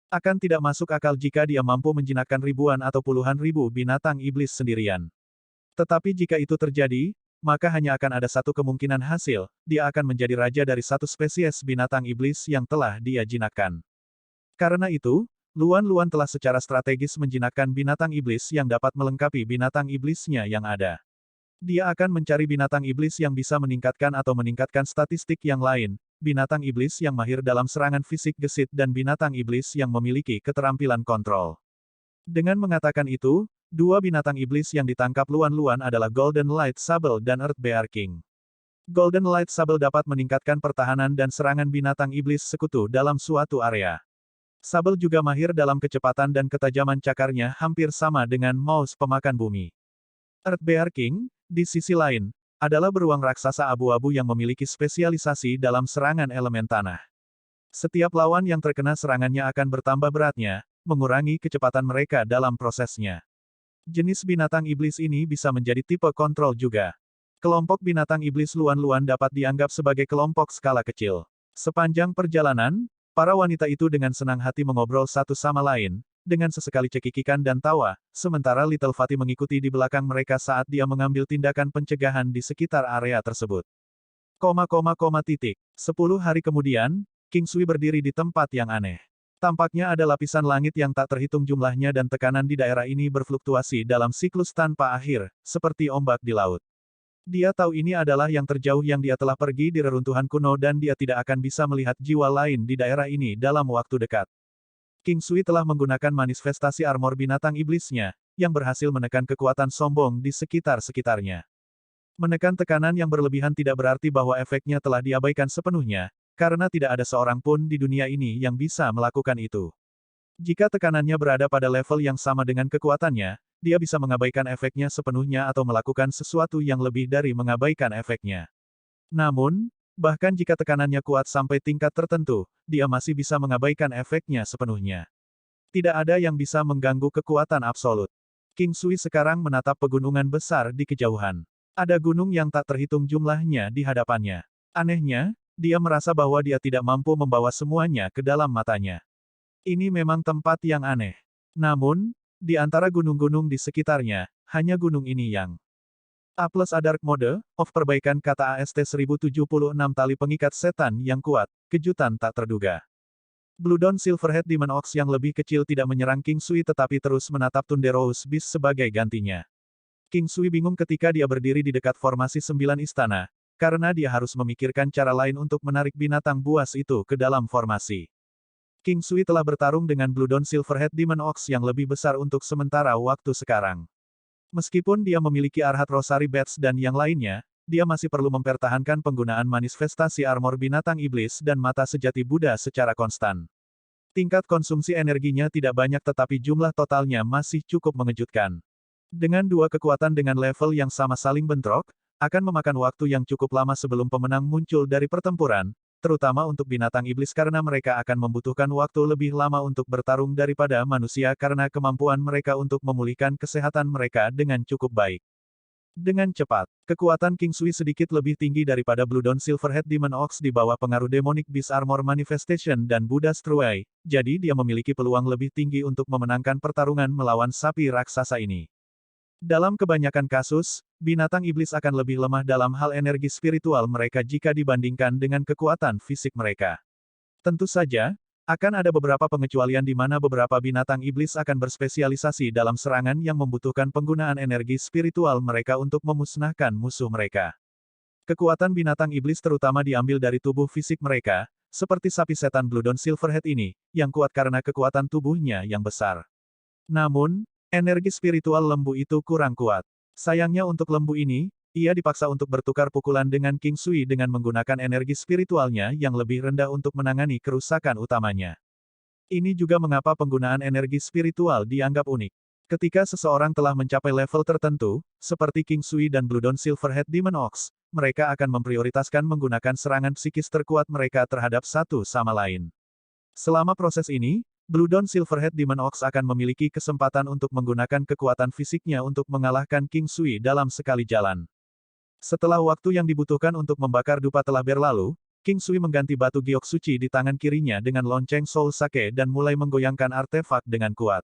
Akan tidak masuk akal jika dia mampu menjinakkan ribuan atau puluhan ribu binatang iblis sendirian. Tetapi jika itu terjadi, maka hanya akan ada satu kemungkinan hasil, dia akan menjadi raja dari satu spesies binatang iblis yang telah dia jinakkan. Karena itu, Luan Luan telah secara strategis menjinakkan binatang iblis yang dapat melengkapi binatang iblisnya yang ada. Dia akan mencari binatang iblis yang bisa meningkatkan atau meningkatkan statistik yang lain, binatang iblis yang mahir dalam serangan fisik gesit dan binatang iblis yang memiliki keterampilan kontrol. Dengan mengatakan itu, dua binatang iblis yang ditangkap Luan-Luan adalah Golden Light Sable dan Earth Bear King. Golden Light Sable dapat meningkatkan pertahanan dan serangan binatang iblis sekutu dalam suatu area. Sable juga mahir dalam kecepatan dan ketajaman cakarnya hampir sama dengan Mouse pemakan bumi. Earth Bear King, di sisi lain, adalah beruang raksasa abu-abu yang memiliki spesialisasi dalam serangan elemen tanah. Setiap lawan yang terkena serangannya akan bertambah beratnya, mengurangi kecepatan mereka dalam prosesnya. Jenis binatang iblis ini bisa menjadi tipe kontrol juga. Kelompok binatang iblis Luan-Luan dapat dianggap sebagai kelompok skala kecil. Sepanjang perjalanan, para wanita itu dengan senang hati mengobrol satu sama lain, dengan sesekali cekikikan dan tawa, sementara Little Fatty mengikuti di belakang mereka saat dia mengambil tindakan pencegahan di sekitar area tersebut. 10 hari kemudian, King Sui berdiri di tempat yang aneh. Tampaknya ada lapisan langit yang tak terhitung jumlahnya dan tekanan di daerah ini berfluktuasi dalam siklus tanpa akhir, seperti ombak di laut. Dia tahu ini adalah yang terjauh yang dia telah pergi di reruntuhan kuno dan dia tidak akan bisa melihat jiwa lain di daerah ini dalam waktu dekat. King Sui telah menggunakan manifestasi armor binatang iblisnya, yang berhasil menekan kekuatan sombong di sekitar-sekitarnya. Menekan tekanan yang berlebihan tidak berarti bahwa efeknya telah diabaikan sepenuhnya, karena tidak ada seorang pun di dunia ini yang bisa melakukan itu. Jika tekanannya berada pada level yang sama dengan kekuatannya, dia bisa mengabaikan efeknya sepenuhnya atau melakukan sesuatu yang lebih dari mengabaikan efeknya. Namun, bahkan jika tekanannya kuat sampai tingkat tertentu, dia masih bisa mengabaikan efeknya sepenuhnya. Tidak ada yang bisa mengganggu kekuatan absolut. King Sui sekarang menatap pegunungan besar di kejauhan. Ada gunung yang tak terhitung jumlahnya di hadapannya. Anehnya, dia merasa bahwa dia tidak mampu membawa semuanya ke dalam matanya. Ini memang tempat yang aneh. Namun, di antara gunung-gunung di sekitarnya, hanya gunung ini yang A+ A Dark Mode of perbaikan kata AST 1076 tali pengikat setan yang kuat, kejutan tak terduga. Bloodhound Silverhead Demon Ox yang lebih kecil tidak menyerang King Sui tetapi terus menatap Thunderous Beast sebagai gantinya. King Sui bingung ketika dia berdiri di dekat formasi 9 istana, karena dia harus memikirkan cara lain untuk menarik binatang buas itu ke dalam formasi. King Sui telah bertarung dengan Bloodhound Silverhead Demon Ox yang lebih besar untuk sementara waktu sekarang. Meskipun dia memiliki Arhat Rosary Bats dan yang lainnya, dia masih perlu mempertahankan penggunaan manifestasi armor binatang iblis dan mata sejati Buddha secara konstan. Tingkat konsumsi energinya tidak banyak tetapi jumlah totalnya masih cukup mengejutkan. Dengan dua kekuatan dengan level yang sama saling bentrok, akan memakan waktu yang cukup lama sebelum pemenang muncul dari pertempuran, terutama untuk binatang iblis karena mereka akan membutuhkan waktu lebih lama untuk bertarung daripada manusia karena kemampuan mereka untuk memulihkan kesehatan mereka dengan cukup baik. Dengan cepat, kekuatan King Sui sedikit lebih tinggi daripada Bloodhound Silverhead Demon Ox di bawah pengaruh Demonic Beast Armor Manifestation dan Buddha's Truai, jadi dia memiliki peluang lebih tinggi untuk memenangkan pertarungan melawan sapi raksasa ini. Dalam kebanyakan kasus, binatang iblis akan lebih lemah dalam hal energi spiritual mereka jika dibandingkan dengan kekuatan fisik mereka. Tentu saja, akan ada beberapa pengecualian di mana beberapa binatang iblis akan berspesialisasi dalam serangan yang membutuhkan penggunaan energi spiritual mereka untuk memusnahkan musuh mereka. Kekuatan binatang iblis terutama diambil dari tubuh fisik mereka, seperti sapi setan Bloodhound Silverhead ini, yang kuat karena kekuatan tubuhnya yang besar. Namun, energi spiritual lembu itu kurang kuat. Sayangnya untuk lembu ini, ia dipaksa untuk bertukar pukulan dengan King Sui dengan menggunakan energi spiritualnya yang lebih rendah untuk menangani kerusakan utamanya. Ini juga mengapa penggunaan energi spiritual dianggap unik. Ketika seseorang telah mencapai level tertentu, seperti King Sui dan Bloodhound Silverhead Demon Ox, mereka akan memprioritaskan menggunakan serangan psikis terkuat mereka terhadap satu sama lain. Selama proses ini, Bloodhound Silverhead Demon Ox akan memiliki kesempatan untuk menggunakan kekuatan fisiknya untuk mengalahkan King Sui dalam sekali jalan. Setelah waktu yang dibutuhkan untuk membakar dupa telah berlalu, King Sui mengganti batu giok suci di tangan kirinya dengan lonceng Soul Sake dan mulai menggoyangkan artefak dengan kuat.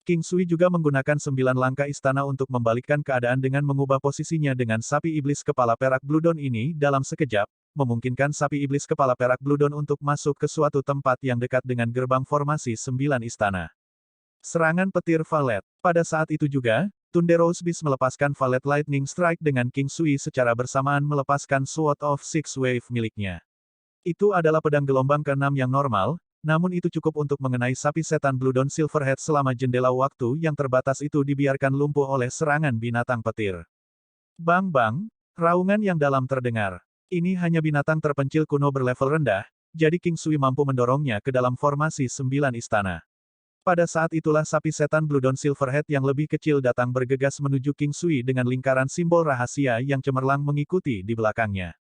King Sui juga menggunakan 9 langkah istana untuk membalikkan keadaan dengan mengubah posisinya dengan sapi iblis kepala perak Bloodhound ini dalam sekejap, memungkinkan sapi iblis kepala perak Bloodhound untuk masuk ke suatu tempat yang dekat dengan gerbang formasi 9 istana. Serangan petir Valet. Pada saat itu juga, Thunder Rose Beast melepaskan Valet Lightning Strike dengan King Sui secara bersamaan melepaskan Sword of Six Wave miliknya. Itu adalah pedang gelombang ke-6 yang normal, namun itu cukup untuk mengenai sapi setan Bloodhound Silverhead selama jendela waktu yang terbatas itu dibiarkan lumpuh oleh serangan binatang petir. Bang-bang, raungan yang dalam terdengar. Ini hanya binatang terpencil kuno berlevel rendah, jadi King Sui mampu mendorongnya ke dalam formasi 9 istana. Pada saat itulah sapi setan Bloodhound Silverhead yang lebih kecil datang bergegas menuju King Sui dengan lingkaran simbol rahasia yang cemerlang mengikuti di belakangnya.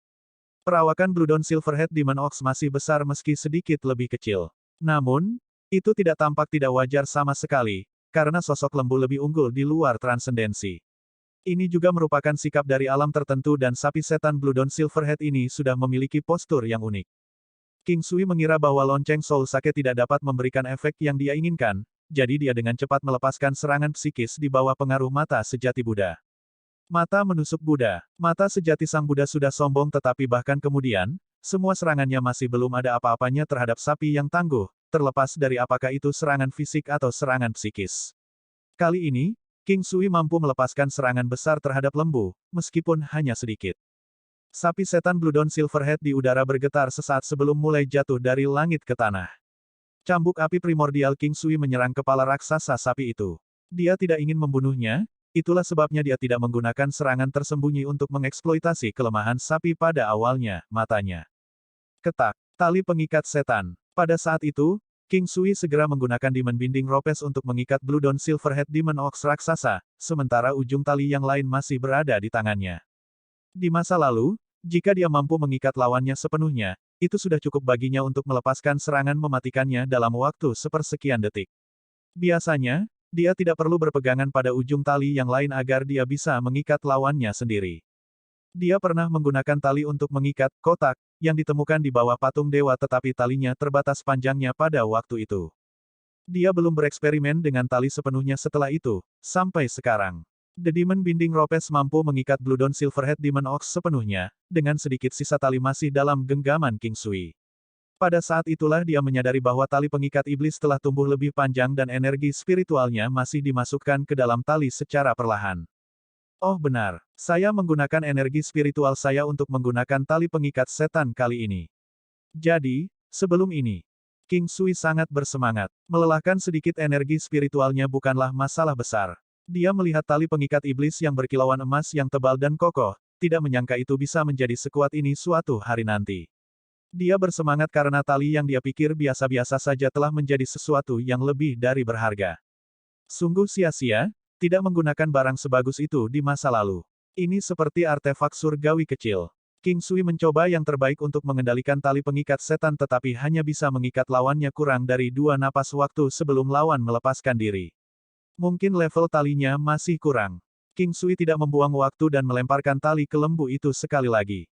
Perawakan Bloodhound Silverhead Demon Ox masih besar meski sedikit lebih kecil. Namun, itu tidak tampak tidak wajar sama sekali, karena sosok lembu lebih unggul di luar transendensi. Ini juga merupakan sikap dari alam tertentu dan sapi setan Bloodhound Silverhead ini sudah memiliki postur yang unik. King Sui mengira bahwa lonceng Soul Sake tidak dapat memberikan efek yang dia inginkan, jadi dia dengan cepat melepaskan serangan psikis di bawah pengaruh mata sejati Buddha. Mata menusuk Buddha. Mata sejati sang Buddha sudah sombong tetapi bahkan kemudian, semua serangannya masih belum ada apa-apanya terhadap sapi yang tangguh, terlepas dari apakah itu serangan fisik atau serangan psikis. Kali ini, King Sui mampu melepaskan serangan besar terhadap lembu, meskipun hanya sedikit. Sapi setan Bloodhound Silverhead di udara bergetar sesaat sebelum mulai jatuh dari langit ke tanah. Cambuk api primordial King Sui menyerang kepala raksasa sapi itu. Dia tidak ingin membunuhnya, itulah sebabnya dia tidak menggunakan serangan tersembunyi untuk mengeksploitasi kelemahan sapi pada awalnya, matanya. Ketak, tali pengikat setan. Pada saat itu, King Sui segera menggunakan Demon Binding Ropes untuk mengikat Bloodhound Silverhead Demon Ox raksasa, sementara ujung tali yang lain masih berada di tangannya. Di masa lalu, jika dia mampu mengikat lawannya sepenuhnya, itu sudah cukup baginya untuk melepaskan serangan mematikannya dalam waktu sepersekian detik. Biasanya, dia tidak perlu berpegangan pada ujung tali yang lain agar dia bisa mengikat lawannya sendiri. Dia pernah menggunakan tali untuk mengikat kotak yang ditemukan di bawah patung dewa tetapi talinya terbatas panjangnya pada waktu itu. Dia belum bereksperimen dengan tali sepenuhnya setelah itu, sampai sekarang. The Demon Binding Ropes mampu mengikat Bloodhound Silverhead Demon Ox sepenuhnya, dengan sedikit sisa tali masih dalam genggaman King Sui. Pada saat itulah dia menyadari bahwa tali pengikat iblis telah tumbuh lebih panjang dan energi spiritualnya masih dimasukkan ke dalam tali secara perlahan. Oh benar, saya menggunakan energi spiritual saya untuk menggunakan tali pengikat setan kali ini. Jadi, sebelum ini, King Sui sangat bersemangat. Melelahkan sedikit energi spiritualnya bukanlah masalah besar. Dia melihat tali pengikat iblis yang berkilauan emas yang tebal dan kokoh, tidak menyangka itu bisa menjadi sekuat ini suatu hari nanti. Dia bersemangat karena tali yang dia pikir biasa-biasa saja telah menjadi sesuatu yang lebih dari berharga. Sungguh sia-sia, tidak menggunakan barang sebagus itu di masa lalu. Ini seperti artefak surgawi kecil. King Sui mencoba yang terbaik untuk mengendalikan tali pengikat setan tetapi hanya bisa mengikat lawannya kurang dari 2 napas waktu sebelum lawan melepaskan diri. Mungkin level talinya masih kurang. King Sui tidak membuang waktu dan melemparkan tali ke lembu itu sekali lagi.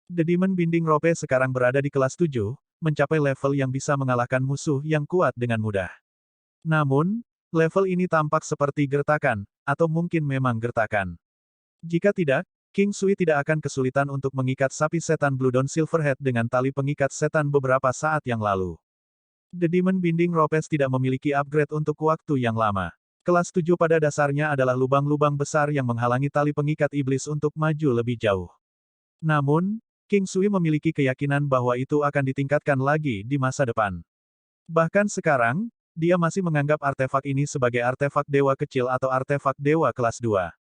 The Demon Binding Rope sekarang berada di kelas 7, mencapai level yang bisa mengalahkan musuh yang kuat dengan mudah. Namun, level ini tampak seperti gertakan, atau mungkin memang gertakan. Jika tidak, King Sui tidak akan kesulitan untuk mengikat sapi setan Bloodhound Silverhead dengan tali pengikat setan beberapa saat yang lalu. The Demon Binding Ropes tidak memiliki upgrade untuk waktu yang lama. Kelas 7 pada dasarnya adalah lubang-lubang besar yang menghalangi tali pengikat iblis untuk maju lebih jauh. Namun, King Sui memiliki keyakinan bahwa itu akan ditingkatkan lagi di masa depan. Bahkan sekarang, dia masih menganggap artefak ini sebagai artefak dewa kecil atau artefak dewa kelas 2.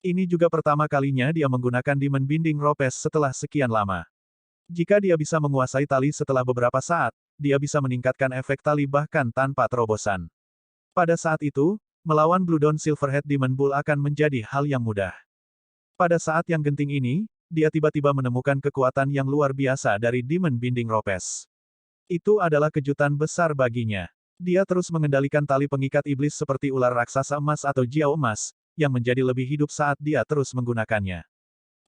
Ini juga pertama kalinya dia menggunakan Demon Binding Ropes setelah sekian lama. Jika dia bisa menguasai tali setelah beberapa saat, dia bisa meningkatkan efek tali bahkan tanpa terobosan. Pada saat itu, melawan Bloodhound Silverhead Demon Bull akan menjadi hal yang mudah. Pada saat yang genting ini, dia tiba-tiba menemukan kekuatan yang luar biasa dari Demon Binding Ropes. Itu adalah kejutan besar baginya. Dia terus mengendalikan tali pengikat iblis seperti ular raksasa emas atau jiao emas, yang menjadi lebih hidup saat dia terus menggunakannya.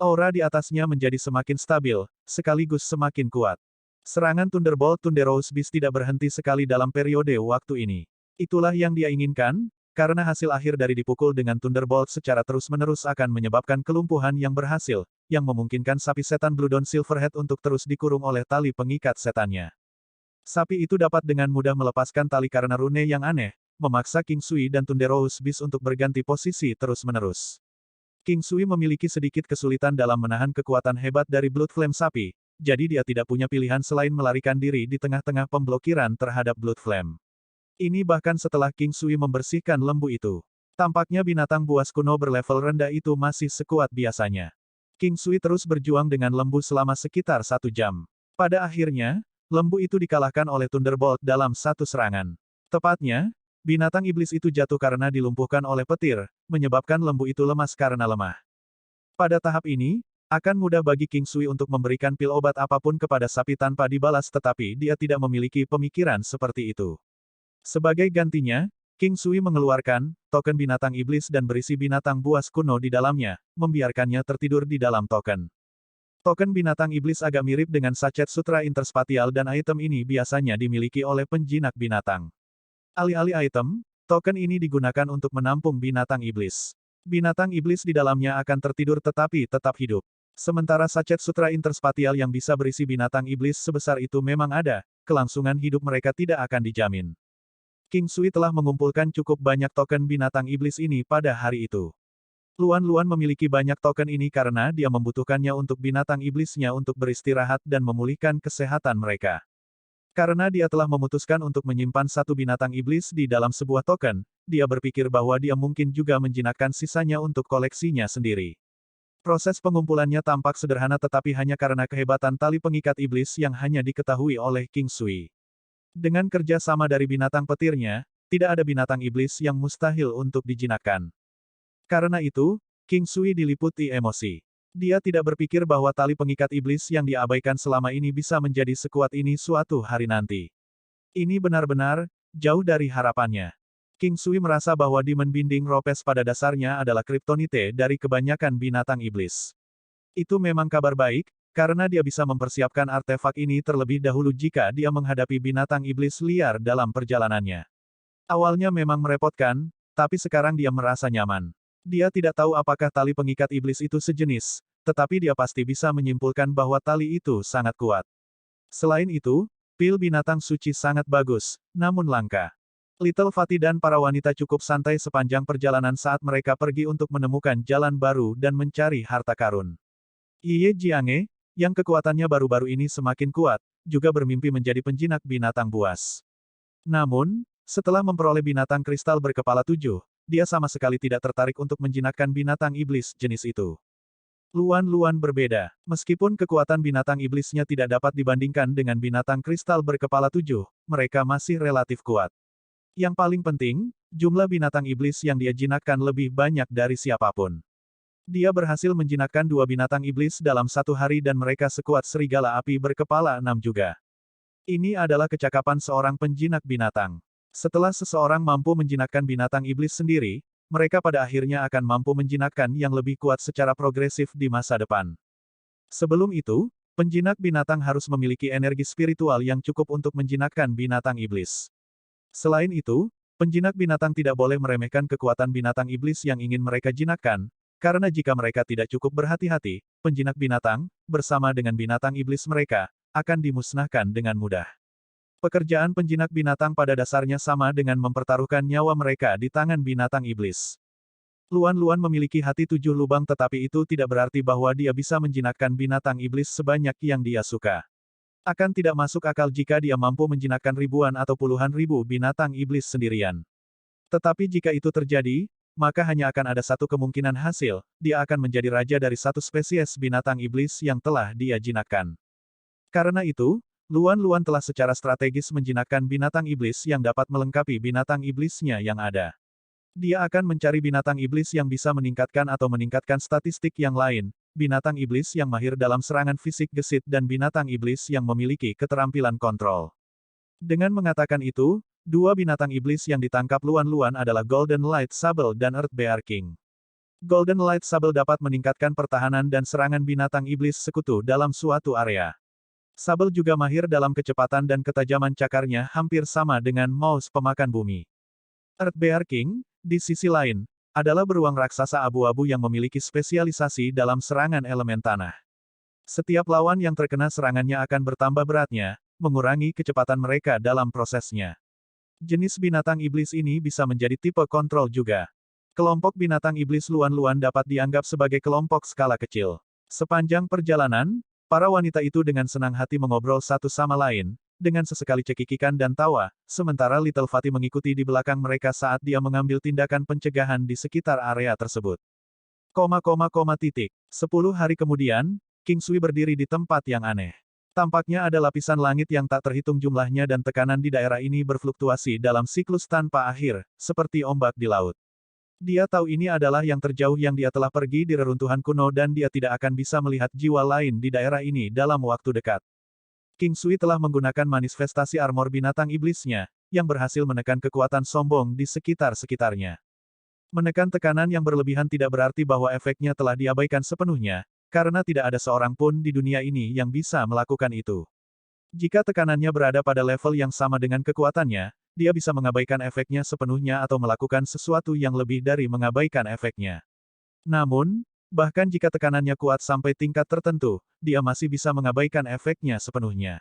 Aura di atasnya menjadi semakin stabil, sekaligus semakin kuat. Serangan Thunderbolt Thunder Rose Beast tidak berhenti sekali dalam periode waktu ini. Itulah yang dia inginkan, karena hasil akhir dari dipukul dengan Thunderbolt secara terus-menerus akan menyebabkan kelumpuhan yang berhasil, yang memungkinkan sapi setan Bloodhound Silverhead untuk terus dikurung oleh tali pengikat setannya. Sapi itu dapat dengan mudah melepaskan tali karena rune yang aneh, memaksa King Sui dan Thunderous Beast untuk berganti posisi terus-menerus. King Sui memiliki sedikit kesulitan dalam menahan kekuatan hebat dari Blood Flame Sapi, jadi dia tidak punya pilihan selain melarikan diri di tengah-tengah pemblokiran terhadap Blood Flame. Ini bahkan setelah King Sui membersihkan lembu itu. Tampaknya binatang buas kuno berlevel rendah itu masih sekuat biasanya. King Sui terus berjuang dengan lembu selama sekitar 1 jam. Pada akhirnya, lembu itu dikalahkan oleh Thunderbolt dalam satu serangan. Tepatnya, binatang iblis itu jatuh karena dilumpuhkan oleh petir, menyebabkan lembu itu lemas karena lemah. Pada tahap ini, akan mudah bagi King Sui untuk memberikan pil obat apapun kepada sapi tanpa dibalas tetapi dia tidak memiliki pemikiran seperti itu. Sebagai gantinya, King Sui mengeluarkan token binatang iblis dan berisi binatang buas kuno di dalamnya, membiarkannya tertidur di dalam token. Token binatang iblis agak mirip dengan sachet sutra interspatial dan item ini biasanya dimiliki oleh penjinak binatang. Alih-alih item, token ini digunakan untuk menampung binatang iblis. Binatang iblis di dalamnya akan tertidur tetapi tetap hidup. Sementara sachet sutra interspatial yang bisa berisi binatang iblis sebesar itu memang ada, kelangsungan hidup mereka tidak akan dijamin. King Sui telah mengumpulkan cukup banyak token binatang iblis ini pada hari itu. Luan Luan memiliki banyak token ini karena dia membutuhkannya untuk binatang iblisnya untuk beristirahat dan memulihkan kesehatan mereka. Karena dia telah memutuskan untuk menyimpan satu binatang iblis di dalam sebuah token, dia berpikir bahwa dia mungkin juga menjinakkan sisanya untuk koleksinya sendiri. Proses pengumpulannya tampak sederhana tetapi hanya karena kehebatan tali pengikat iblis yang hanya diketahui oleh King Sui. Dengan kerja sama dari binatang petirnya, tidak ada binatang iblis yang mustahil untuk dijinakkan. Karena itu, King Sui diliputi emosi. Dia tidak berpikir bahwa tali pengikat iblis yang diabaikan selama ini bisa menjadi sekuat ini suatu hari nanti. Ini benar-benar jauh dari harapannya. King Sui merasa bahwa Demon Binding Ropes pada dasarnya adalah kriptonite dari kebanyakan binatang iblis. Itu memang kabar baik, karena dia bisa mempersiapkan artefak ini terlebih dahulu jika dia menghadapi binatang iblis liar dalam perjalanannya. Awalnya memang merepotkan, tapi sekarang dia merasa nyaman. Dia tidak tahu apakah tali pengikat iblis itu sejenis, tetapi dia pasti bisa menyimpulkan bahwa tali itu sangat kuat. Selain itu, pil binatang suci sangat bagus, namun langka. Little Fatty dan para wanita cukup santai sepanjang perjalanan saat mereka pergi untuk menemukan jalan baru dan mencari harta karun. Ye Jiange, yang kekuatannya baru-baru ini semakin kuat, juga bermimpi menjadi penjinak binatang buas. Namun, setelah memperoleh binatang kristal berkepala 7, dia sama sekali tidak tertarik untuk menjinakkan binatang iblis jenis itu. Luan Luan berbeda. Meskipun kekuatan binatang iblisnya tidak dapat dibandingkan dengan binatang kristal berkepala 7, mereka masih relatif kuat. Yang paling penting, jumlah binatang iblis yang dia jinakkan lebih banyak dari siapapun. Dia berhasil menjinakkan 2 binatang iblis dalam 1 hari dan mereka sekuat serigala api berkepala 6 juga. Ini adalah kecakapan seorang penjinak binatang. Setelah seseorang mampu menjinakkan binatang iblis sendiri, mereka pada akhirnya akan mampu menjinakkan yang lebih kuat secara progresif di masa depan. Sebelum itu, penjinak binatang harus memiliki energi spiritual yang cukup untuk menjinakkan binatang iblis. Selain itu, penjinak binatang tidak boleh meremehkan kekuatan binatang iblis yang ingin mereka jinakkan, karena jika mereka tidak cukup berhati-hati, penjinak binatang, bersama dengan binatang iblis mereka, akan dimusnahkan dengan mudah. Pekerjaan penjinak binatang pada dasarnya sama dengan mempertaruhkan nyawa mereka di tangan binatang iblis. Luan Luan memiliki hati 7 lubang tetapi itu tidak berarti bahwa dia bisa menjinakkan binatang iblis sebanyak yang dia suka. Akan tidak masuk akal jika dia mampu menjinakkan ribuan atau puluhan ribu binatang iblis sendirian. Tetapi jika itu terjadi, maka hanya akan ada satu kemungkinan hasil, dia akan menjadi raja dari satu spesies binatang iblis yang telah dia jinakkan. Karena itu, Luan Luan telah secara strategis menjinakkan binatang iblis yang dapat melengkapi binatang iblisnya yang ada. Dia akan mencari binatang iblis yang bisa meningkatkan atau meningkatkan statistik yang lain, binatang iblis yang mahir dalam serangan fisik gesit dan binatang iblis yang memiliki keterampilan kontrol. Dengan mengatakan itu, 2 binatang iblis yang ditangkap Luan Luan adalah Golden Light Sable dan Earth Bear King. Golden Light Sable dapat meningkatkan pertahanan dan serangan binatang iblis sekutu dalam suatu area. Sable juga mahir dalam kecepatan dan ketajaman cakarnya hampir sama dengan mouse pemakan bumi. Earth Bear King, di sisi lain, adalah beruang raksasa abu-abu yang memiliki spesialisasi dalam serangan elemen tanah. Setiap lawan yang terkena serangannya akan bertambah beratnya, mengurangi kecepatan mereka dalam prosesnya. Jenis binatang iblis ini bisa menjadi tipe kontrol juga. Kelompok binatang iblis luan-luan dapat dianggap sebagai kelompok skala kecil. Sepanjang perjalanan, para wanita itu dengan senang hati mengobrol satu sama lain, dengan sesekali cekikikan dan tawa, sementara Little Fatty mengikuti di belakang mereka saat dia mengambil tindakan pencegahan di sekitar area tersebut. 10 hari kemudian, King Sui berdiri di tempat yang aneh. Tampaknya ada lapisan langit yang tak terhitung jumlahnya dan tekanan di daerah ini berfluktuasi dalam siklus tanpa akhir, seperti ombak di laut. Dia tahu ini adalah yang terjauh yang dia telah pergi di reruntuhan kuno dan dia tidak akan bisa melihat jiwa lain di daerah ini dalam waktu dekat. King Sui telah menggunakan manifestasi armor binatang iblisnya, yang berhasil menekan kekuatan sombong di sekitar-sekitarnya. Menekan tekanan yang berlebihan tidak berarti bahwa efeknya telah diabaikan sepenuhnya, karena tidak ada seorang pun di dunia ini yang bisa melakukan itu. Jika tekanannya berada pada level yang sama dengan kekuatannya, dia bisa mengabaikan efeknya sepenuhnya atau melakukan sesuatu yang lebih dari mengabaikan efeknya. Namun, bahkan jika tekanannya kuat sampai tingkat tertentu, dia masih bisa mengabaikan efeknya sepenuhnya.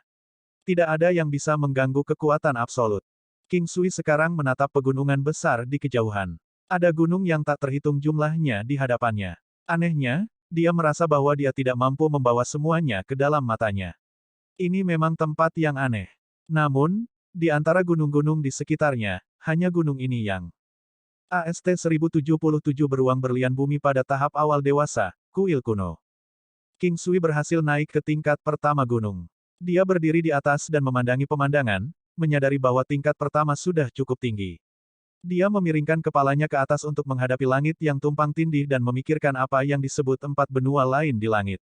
Tidak ada yang bisa mengganggu kekuatan absolut. King Sui sekarang menatap pegunungan besar di kejauhan. Ada gunung yang tak terhitung jumlahnya di hadapannya. Anehnya, dia merasa bahwa dia tidak mampu membawa semuanya ke dalam matanya. Ini memang tempat yang aneh. Namun, di antara gunung-gunung di sekitarnya, hanya gunung ini yang AST 1077 beruang berlian bumi pada tahap awal dewasa, kuil kuno. King Sui berhasil naik ke tingkat pertama gunung. Dia berdiri di atas dan memandangi pemandangan, menyadari bahwa tingkat pertama sudah cukup tinggi. Dia memiringkan kepalanya ke atas untuk menghadapi langit yang tumpang tindih dan memikirkan apa yang disebut 4 benua lain di langit.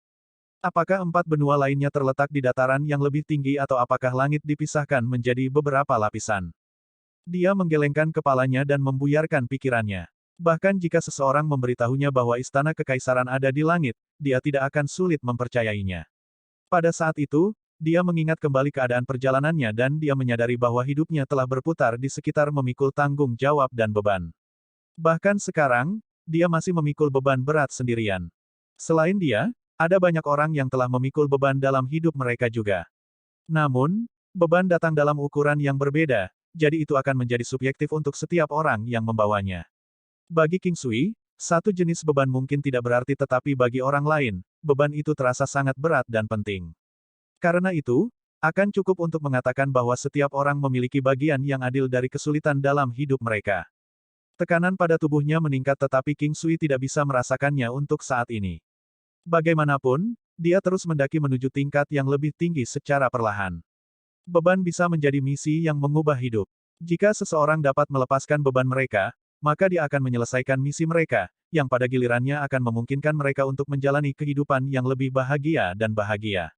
Apakah 4 benua lainnya terletak di dataran yang lebih tinggi atau apakah langit dipisahkan menjadi beberapa lapisan? Dia menggelengkan kepalanya dan membuyarkan pikirannya. Bahkan jika seseorang memberitahunya bahwa istana kekaisaran ada di langit, dia tidak akan sulit mempercayainya. Pada saat itu, dia mengingat kembali keadaan perjalanannya dan dia menyadari bahwa hidupnya telah berputar di sekitar memikul tanggung jawab dan beban. Bahkan sekarang, dia masih memikul beban berat sendirian. Selain dia, ada banyak orang yang telah memikul beban dalam hidup mereka juga. Namun, beban datang dalam ukuran yang berbeda, jadi itu akan menjadi subjektif untuk setiap orang yang membawanya. Bagi King Sui, satu jenis beban mungkin tidak berarti tetapi bagi orang lain, beban itu terasa sangat berat dan penting. Karena itu, akan cukup untuk mengatakan bahwa setiap orang memiliki bagian yang adil dari kesulitan dalam hidup mereka. Tekanan pada tubuhnya meningkat tetapi King Sui tidak bisa merasakannya untuk saat ini. Bagaimanapun, dia terus mendaki menuju tingkat yang lebih tinggi secara perlahan. Beban bisa menjadi misi yang mengubah hidup. Jika seseorang dapat melepaskan beban mereka, maka dia akan menyelesaikan misi mereka, yang pada gilirannya akan memungkinkan mereka untuk menjalani kehidupan yang lebih bahagia dan bahagia.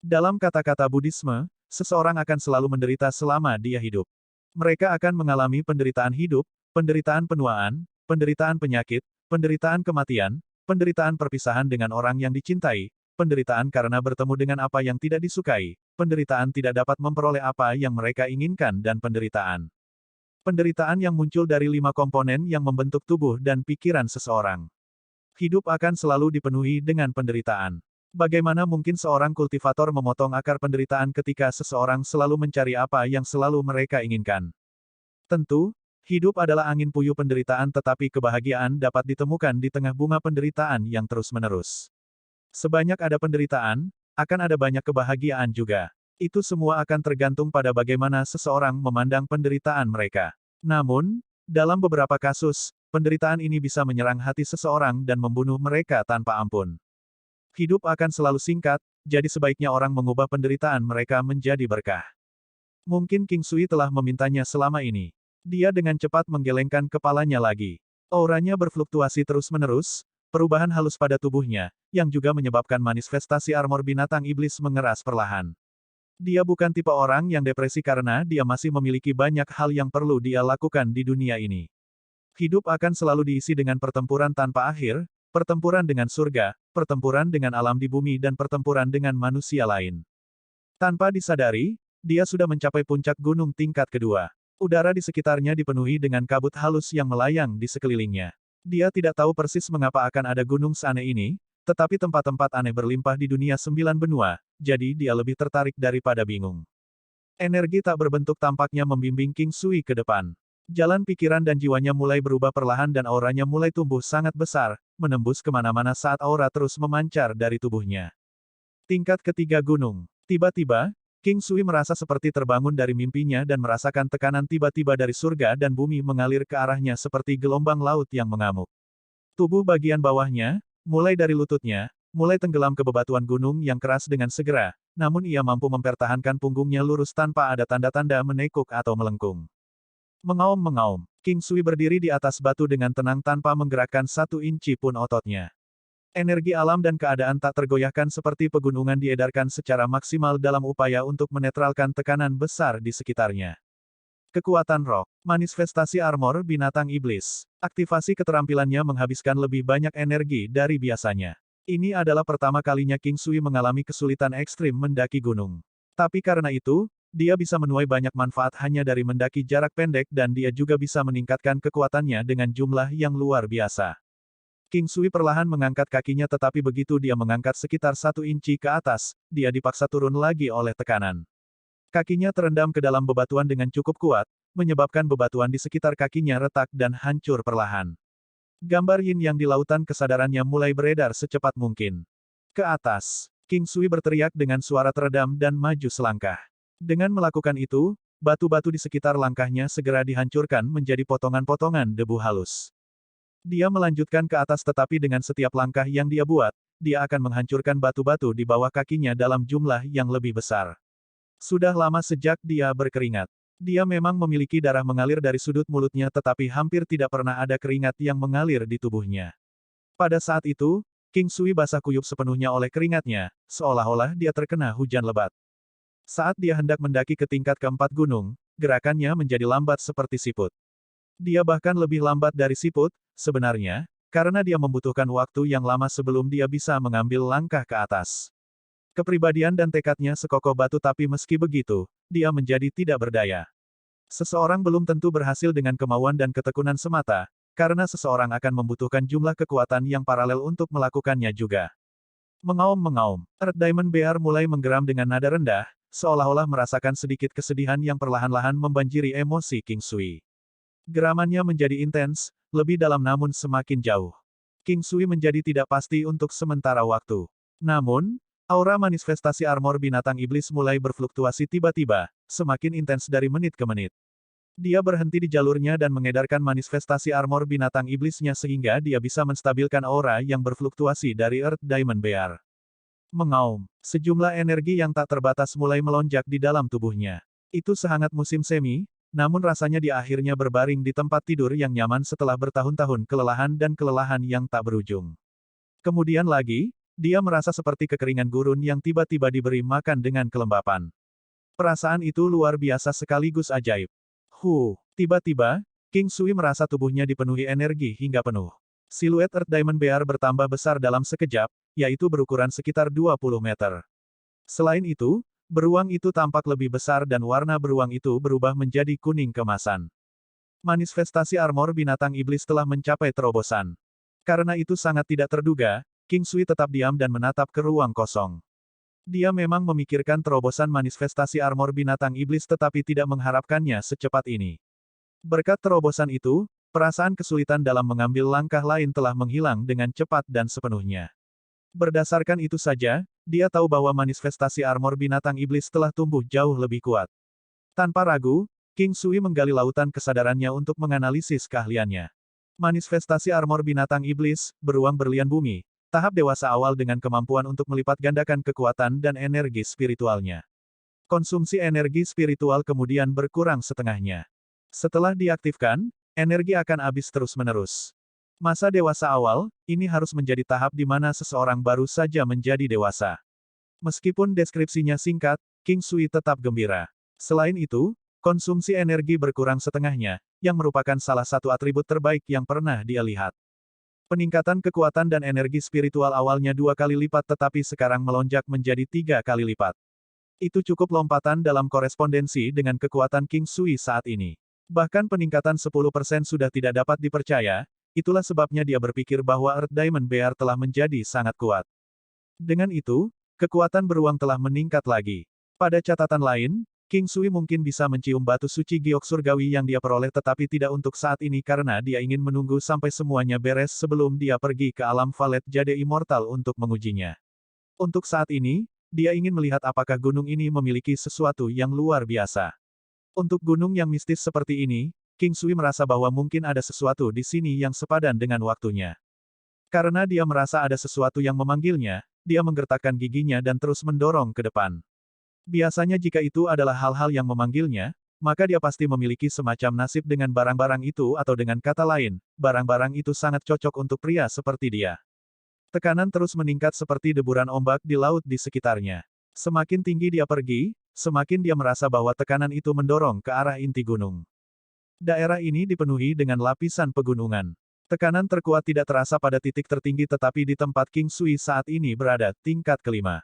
Dalam kata-kata Buddhisme, seseorang akan selalu menderita selama dia hidup. Mereka akan mengalami penderitaan hidup, penderitaan penuaan, penderitaan penyakit, penderitaan kematian, penderitaan perpisahan dengan orang yang dicintai, penderitaan karena bertemu dengan apa yang tidak disukai, penderitaan tidak dapat memperoleh apa yang mereka inginkan dan penderitaan. Penderitaan yang muncul dari 5 komponen yang membentuk tubuh dan pikiran seseorang. Hidup akan selalu dipenuhi dengan penderitaan. Bagaimana mungkin seorang kultivator memotong akar penderitaan ketika seseorang selalu mencari apa yang selalu mereka inginkan? Tentu, hidup adalah angin puyuh penderitaan tetapi kebahagiaan dapat ditemukan di tengah bunga penderitaan yang terus-menerus. Sebanyak ada penderitaan, akan ada banyak kebahagiaan juga. Itu semua akan tergantung pada bagaimana seseorang memandang penderitaan mereka. Namun, dalam beberapa kasus, penderitaan ini bisa menyerang hati seseorang dan membunuh mereka tanpa ampun. Hidup akan selalu singkat, jadi sebaiknya orang mengubah penderitaan mereka menjadi berkah. Mungkin King Sui telah memintanya selama ini. Dia dengan cepat menggelengkan kepalanya lagi. Auranya berfluktuasi terus-menerus, perubahan halus pada tubuhnya, yang juga menyebabkan manifestasi armor binatang iblis mengeras perlahan. Dia bukan tipe orang yang depresi karena dia masih memiliki banyak hal yang perlu dia lakukan di dunia ini. Hidup akan selalu diisi dengan pertempuran tanpa akhir, pertempuran dengan surga, pertempuran dengan alam di bumi dan pertempuran dengan manusia lain. Tanpa disadari, dia sudah mencapai puncak gunung tingkat kedua. Udara di sekitarnya dipenuhi dengan kabut halus yang melayang di sekelilingnya. Dia tidak tahu persis mengapa akan ada gunung seaneh ini, tetapi tempat-tempat aneh berlimpah di dunia 9 benua, jadi dia lebih tertarik daripada bingung. Energi tak berbentuk tampaknya membimbing King Sui ke depan. Jalan pikiran dan jiwanya mulai berubah perlahan dan auranya mulai tumbuh sangat besar, menembus kemana-mana saat aura terus memancar dari tubuhnya. Tingkat ketiga gunung. Tiba-tiba, King Sui merasa seperti terbangun dari mimpinya dan merasakan tekanan tiba-tiba dari surga dan bumi mengalir ke arahnya seperti gelombang laut yang mengamuk. Tubuh bagian bawahnya, mulai dari lututnya, mulai tenggelam ke bebatuan gunung yang keras dengan segera, namun ia mampu mempertahankan punggungnya lurus tanpa ada tanda-tanda menekuk atau melengkung. Mengaum-mengaum, King Sui berdiri di atas batu dengan tenang tanpa menggerakkan 1 inci pun ototnya. Energi alam dan keadaan tak tergoyahkan seperti pegunungan diedarkan secara maksimal dalam upaya untuk menetralkan tekanan besar di sekitarnya. Kekuatan roh, manifestasi armor binatang iblis. Aktivasi keterampilannya menghabiskan lebih banyak energi dari biasanya. Ini adalah pertama kalinya King Sui mengalami kesulitan ekstrim mendaki gunung. Tapi karena itu, dia bisa menuai banyak manfaat hanya dari mendaki jarak pendek dan dia juga bisa meningkatkan kekuatannya dengan jumlah yang luar biasa. King Sui perlahan mengangkat kakinya tetapi begitu dia mengangkat sekitar 1 inci ke atas, dia dipaksa turun lagi oleh tekanan. Kakinya terendam ke dalam bebatuan dengan cukup kuat, menyebabkan bebatuan di sekitar kakinya retak dan hancur perlahan. Gambar yin yang di lautan kesadarannya mulai beredar secepat mungkin. Ke atas, King Sui berteriak dengan suara teredam dan maju selangkah. Dengan melakukan itu, batu-batu di sekitar langkahnya segera dihancurkan menjadi potongan-potongan debu halus. Dia melanjutkan ke atas tetapi dengan setiap langkah yang dia buat, dia akan menghancurkan batu-batu di bawah kakinya dalam jumlah yang lebih besar. Sudah lama sejak dia berkeringat. Dia memang memiliki darah mengalir dari sudut mulutnya tetapi hampir tidak pernah ada keringat yang mengalir di tubuhnya. Pada saat itu, King Sui basah kuyup sepenuhnya oleh keringatnya, seolah-olah dia terkena hujan lebat. Saat dia hendak mendaki ke tingkat keempat gunung, gerakannya menjadi lambat seperti siput. Dia bahkan lebih lambat dari siput, sebenarnya, karena dia membutuhkan waktu yang lama sebelum dia bisa mengambil langkah ke atas. Kepribadian dan tekadnya sekokoh batu tapi meski begitu, dia menjadi tidak berdaya. Seseorang belum tentu berhasil dengan kemauan dan ketekunan semata, karena seseorang akan membutuhkan jumlah kekuatan yang paralel untuk melakukannya juga. Mengaum-mengaum, Earth Diamond Bear mulai menggeram dengan nada rendah, seolah-olah merasakan sedikit kesedihan yang perlahan-lahan membanjiri emosi King Sui. Geramannya menjadi intens, lebih dalam namun semakin jauh. King Sui menjadi tidak pasti untuk sementara waktu. Namun, aura manifestasi armor binatang iblis mulai berfluktuasi tiba-tiba, semakin intens dari menit ke menit. Dia berhenti di jalurnya dan mengedarkan manifestasi armor binatang iblisnya sehingga dia bisa menstabilkan aura yang berfluktuasi dari Earth Diamond Bear. Mengaum, sejumlah energi yang tak terbatas mulai melonjak di dalam tubuhnya. Itu sehangat musim semi, namun rasanya dia akhirnya berbaring di tempat tidur yang nyaman setelah bertahun-tahun kelelahan dan kelelahan yang tak berujung. Kemudian lagi, dia merasa seperti kekeringan gurun yang tiba-tiba diberi makan dengan kelembapan. Perasaan itu luar biasa sekaligus ajaib. Tiba-tiba, King Sui merasa tubuhnya dipenuhi energi hingga penuh. Siluet Earth Diamond Bear bertambah besar dalam sekejap, yaitu berukuran sekitar 20 meter. Selain itu, beruang itu tampak lebih besar dan warna beruang itu berubah menjadi kuning kemasan. Manifestasi armor binatang iblis telah mencapai terobosan. Karena itu sangat tidak terduga, King Sui tetap diam dan menatap ke ruang kosong. Dia memang memikirkan terobosan manifestasi armor binatang iblis tetapi tidak mengharapkannya secepat ini. Berkat terobosan itu, perasaan kesulitan dalam mengambil langkah lain telah menghilang dengan cepat dan sepenuhnya. Berdasarkan itu saja, dia tahu bahwa manifestasi armor binatang iblis telah tumbuh jauh lebih kuat. Tanpa ragu, King Sui menggali lautan kesadarannya untuk menganalisis keahliannya. Manifestasi armor binatang iblis, beruang berlian bumi, tahap dewasa awal dengan kemampuan untuk melipat gandakan kekuatan dan energi spiritualnya. Konsumsi energi spiritual kemudian berkurang setengahnya. Setelah diaktifkan, energi akan habis terus-menerus. Masa dewasa awal, ini harus menjadi tahap di mana seseorang baru saja menjadi dewasa. Meskipun deskripsinya singkat, King Sui tetap gembira. Selain itu, konsumsi energi berkurang setengahnya, yang merupakan salah satu atribut terbaik yang pernah dia lihat. Peningkatan kekuatan dan energi spiritual awalnya 2 kali lipat tetapi sekarang melonjak menjadi 3 kali lipat. Itu cukup lompatan dalam korespondensi dengan kekuatan King Sui saat ini. Bahkan peningkatan 10% sudah tidak dapat dipercaya, itulah sebabnya dia berpikir bahwa Earth Diamond Bear telah menjadi sangat kuat. Dengan itu, kekuatan beruang telah meningkat lagi. Pada catatan lain, King Sui mungkin bisa mencium batu suci giok surgawi yang dia peroleh tetapi tidak untuk saat ini karena dia ingin menunggu sampai semuanya beres sebelum dia pergi ke alam Valet Jade Immortal untuk mengujinya. Untuk saat ini, dia ingin melihat apakah gunung ini memiliki sesuatu yang luar biasa. Untuk gunung yang mistis seperti ini, King Sui merasa bahwa mungkin ada sesuatu di sini yang sepadan dengan waktunya. Karena dia merasa ada sesuatu yang memanggilnya, dia menggertakkan giginya dan terus mendorong ke depan. Biasanya jika itu adalah hal-hal yang memanggilnya, maka dia pasti memiliki semacam nasib dengan barang-barang itu atau dengan kata lain, barang-barang itu sangat cocok untuk pria seperti dia. Tekanan terus meningkat seperti deburan ombak di laut di sekitarnya. Semakin tinggi dia pergi, semakin dia merasa bahwa tekanan itu mendorong ke arah inti gunung. Daerah ini dipenuhi dengan lapisan pegunungan. Tekanan terkuat tidak terasa pada titik tertinggi tetapi di tempat King Sui saat ini berada, tingkat kelima.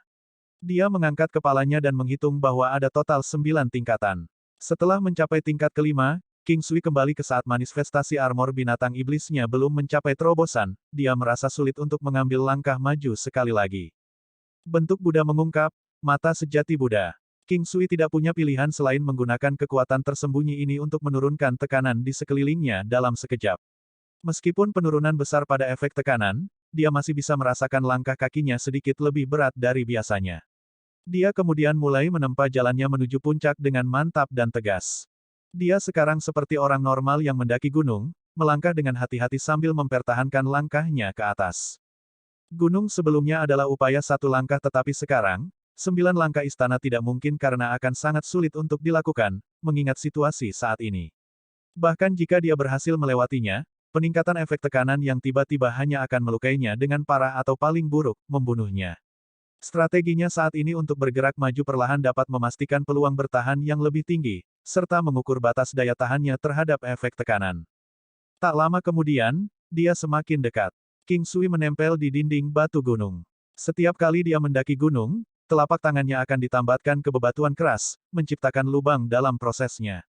Dia mengangkat kepalanya dan menghitung bahwa ada total 9 tingkatan. Setelah mencapai tingkat kelima, King Sui kembali ke saat manifestasi armor binatang iblisnya belum mencapai terobosan, dia merasa sulit untuk mengambil langkah maju sekali lagi. Bentuk Buddha mengungkap, mata sejati Buddha. King Sui tidak punya pilihan selain menggunakan kekuatan tersembunyi ini untuk menurunkan tekanan di sekelilingnya dalam sekejap. Meskipun penurunan besar pada efek tekanan, dia masih bisa merasakan langkah kakinya sedikit lebih berat dari biasanya. Dia kemudian mulai menempa jalannya menuju puncak dengan mantap dan tegas. Dia sekarang seperti orang normal yang mendaki gunung, melangkah dengan hati-hati sambil mempertahankan langkahnya ke atas. Gunung sebelumnya adalah upaya satu langkah tetapi sekarang, 9 langkah istana tidak mungkin karena akan sangat sulit untuk dilakukan, mengingat situasi saat ini. Bahkan jika dia berhasil melewatinya, peningkatan efek tekanan yang tiba-tiba hanya akan melukainya dengan parah atau paling buruk, membunuhnya. Strateginya saat ini untuk bergerak maju perlahan dapat memastikan peluang bertahan yang lebih tinggi, serta mengukur batas daya tahannya terhadap efek tekanan. Tak lama kemudian, dia semakin dekat. King Sui menempel di dinding batu gunung. Setiap kali dia mendaki gunung, telapak tangannya akan ditambatkan ke bebatuan keras, menciptakan lubang dalam prosesnya.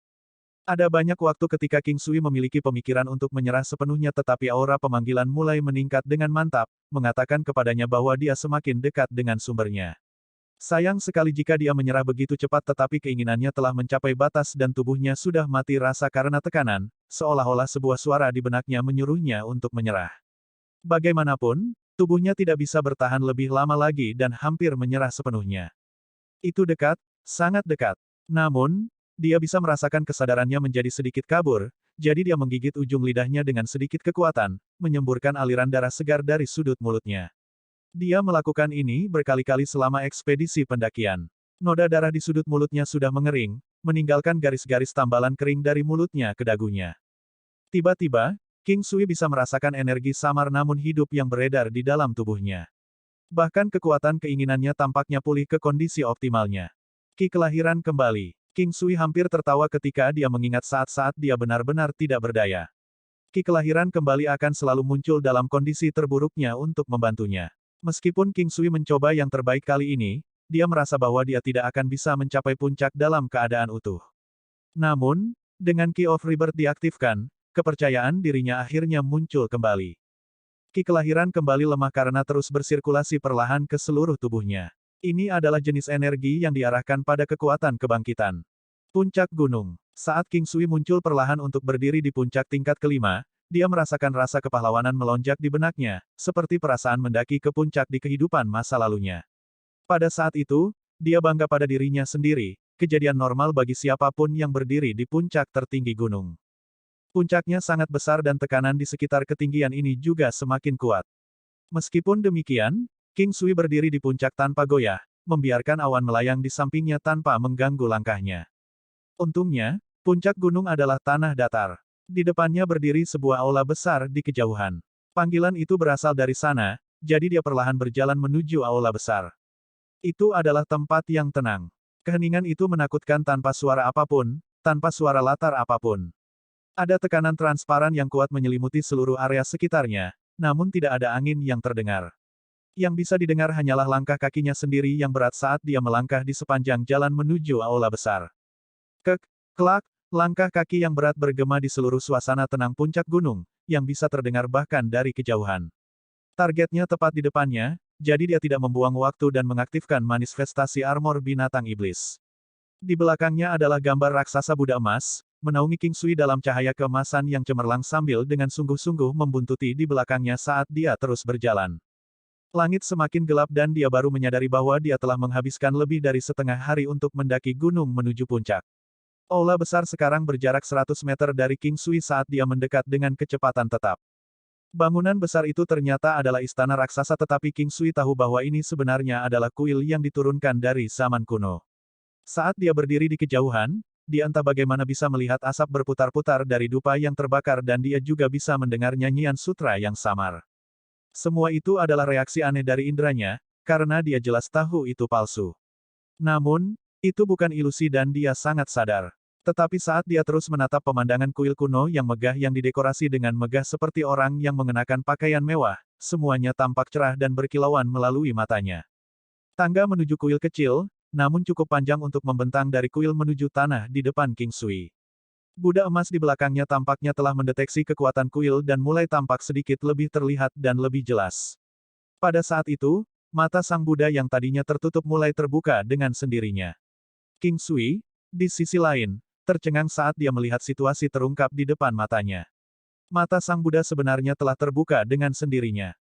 Ada banyak waktu ketika King Sui memiliki pemikiran untuk menyerah sepenuhnya tetapi aura pemanggilan mulai meningkat dengan mantap, mengatakan kepadanya bahwa dia semakin dekat dengan sumbernya. Sayang sekali jika dia menyerah begitu cepat tetapi keinginannya telah mencapai batas dan tubuhnya sudah mati rasa karena tekanan, seolah-olah sebuah suara di benaknya menyuruhnya untuk menyerah. Bagaimanapun, tubuhnya tidak bisa bertahan lebih lama lagi dan hampir menyerah sepenuhnya. Itu dekat, sangat dekat. Namun, dia bisa merasakan kesadarannya menjadi sedikit kabur, jadi dia menggigit ujung lidahnya dengan sedikit kekuatan, menyemburkan aliran darah segar dari sudut mulutnya. Dia melakukan ini berkali-kali selama ekspedisi pendakian. Noda darah di sudut mulutnya sudah mengering, meninggalkan garis-garis tambalan kering dari mulutnya ke dagunya. Tiba-tiba, King Sui bisa merasakan energi samar namun hidup yang beredar di dalam tubuhnya. Bahkan kekuatan keinginannya tampaknya pulih ke kondisi optimalnya. Ki kelahiran kembali. King Sui hampir tertawa ketika dia mengingat saat-saat dia benar-benar tidak berdaya. Ki kelahiran kembali akan selalu muncul dalam kondisi terburuknya untuk membantunya. Meskipun King Sui mencoba yang terbaik kali ini, dia merasa bahwa dia tidak akan bisa mencapai puncak dalam keadaan utuh. Namun, dengan Key of Rebirth diaktifkan, kepercayaan dirinya akhirnya muncul kembali. Ki kelahiran kembali lemah karena terus bersirkulasi perlahan ke seluruh tubuhnya. Ini adalah jenis energi yang diarahkan pada kekuatan kebangkitan. Puncak gunung. Saat King Sui muncul perlahan untuk berdiri di puncak tingkat kelima, dia merasakan rasa kepahlawanan melonjak di benaknya, seperti perasaan mendaki ke puncak di kehidupan masa lalunya. Pada saat itu, dia bangga pada dirinya sendiri, kejadian normal bagi siapapun yang berdiri di puncak tertinggi gunung. Puncaknya sangat besar dan tekanan di sekitar ketinggian ini juga semakin kuat. Meskipun demikian, King Sui berdiri di puncak tanpa goyah, membiarkan awan melayang di sampingnya tanpa mengganggu langkahnya. Untungnya, puncak gunung adalah tanah datar. Di depannya berdiri sebuah aula besar di kejauhan. Panggilan itu berasal dari sana, jadi dia perlahan berjalan menuju aula besar. Itu adalah tempat yang tenang. Keheningan itu menakutkan tanpa suara apapun, tanpa suara latar apapun. Ada tekanan transparan yang kuat menyelimuti seluruh area sekitarnya, namun tidak ada angin yang terdengar. Yang bisa didengar hanyalah langkah kakinya sendiri yang berat saat dia melangkah di sepanjang jalan menuju aula besar. Klak, langkah kaki yang berat bergema di seluruh suasana tenang puncak gunung, yang bisa terdengar bahkan dari kejauhan. Targetnya tepat di depannya, jadi dia tidak membuang waktu dan mengaktifkan manifestasi armor binatang iblis. Di belakangnya adalah gambar raksasa Buddha emas, menaungi King Sui dalam cahaya keemasan yang cemerlang sambil dengan sungguh-sungguh membuntuti di belakangnya saat dia terus berjalan. Langit semakin gelap dan dia baru menyadari bahwa dia telah menghabiskan lebih dari setengah hari untuk mendaki gunung menuju puncak. Aula besar sekarang berjarak 100 meter dari King Sui saat dia mendekat dengan kecepatan tetap. Bangunan besar itu ternyata adalah istana raksasa tetapi King Sui tahu bahwa ini sebenarnya adalah kuil yang diturunkan dari zaman kuno. Saat dia berdiri di kejauhan, dia entah bagaimana bisa melihat asap berputar-putar dari dupa yang terbakar dan dia juga bisa mendengar nyanyian sutra yang samar. Semua itu adalah reaksi aneh dari indranya, karena dia jelas tahu itu palsu. Namun, itu bukan ilusi dan dia sangat sadar. Tetapi saat dia terus menatap pemandangan kuil kuno yang megah yang didekorasi dengan megah seperti orang yang mengenakan pakaian mewah, semuanya tampak cerah dan berkilauan melalui matanya. Tangga menuju kuil kecil, namun cukup panjang untuk membentang dari kuil menuju tanah di depan King Sui. Buddha emas di belakangnya tampaknya telah mendeteksi kekuatan kuil dan mulai tampak sedikit lebih terlihat dan lebih jelas. Pada saat itu, mata sang Buddha yang tadinya tertutup mulai terbuka dengan sendirinya. King Sui, di sisi lain, tercengang saat dia melihat situasi terungkap di depan matanya. Mata sang Buddha sebenarnya telah terbuka dengan sendirinya.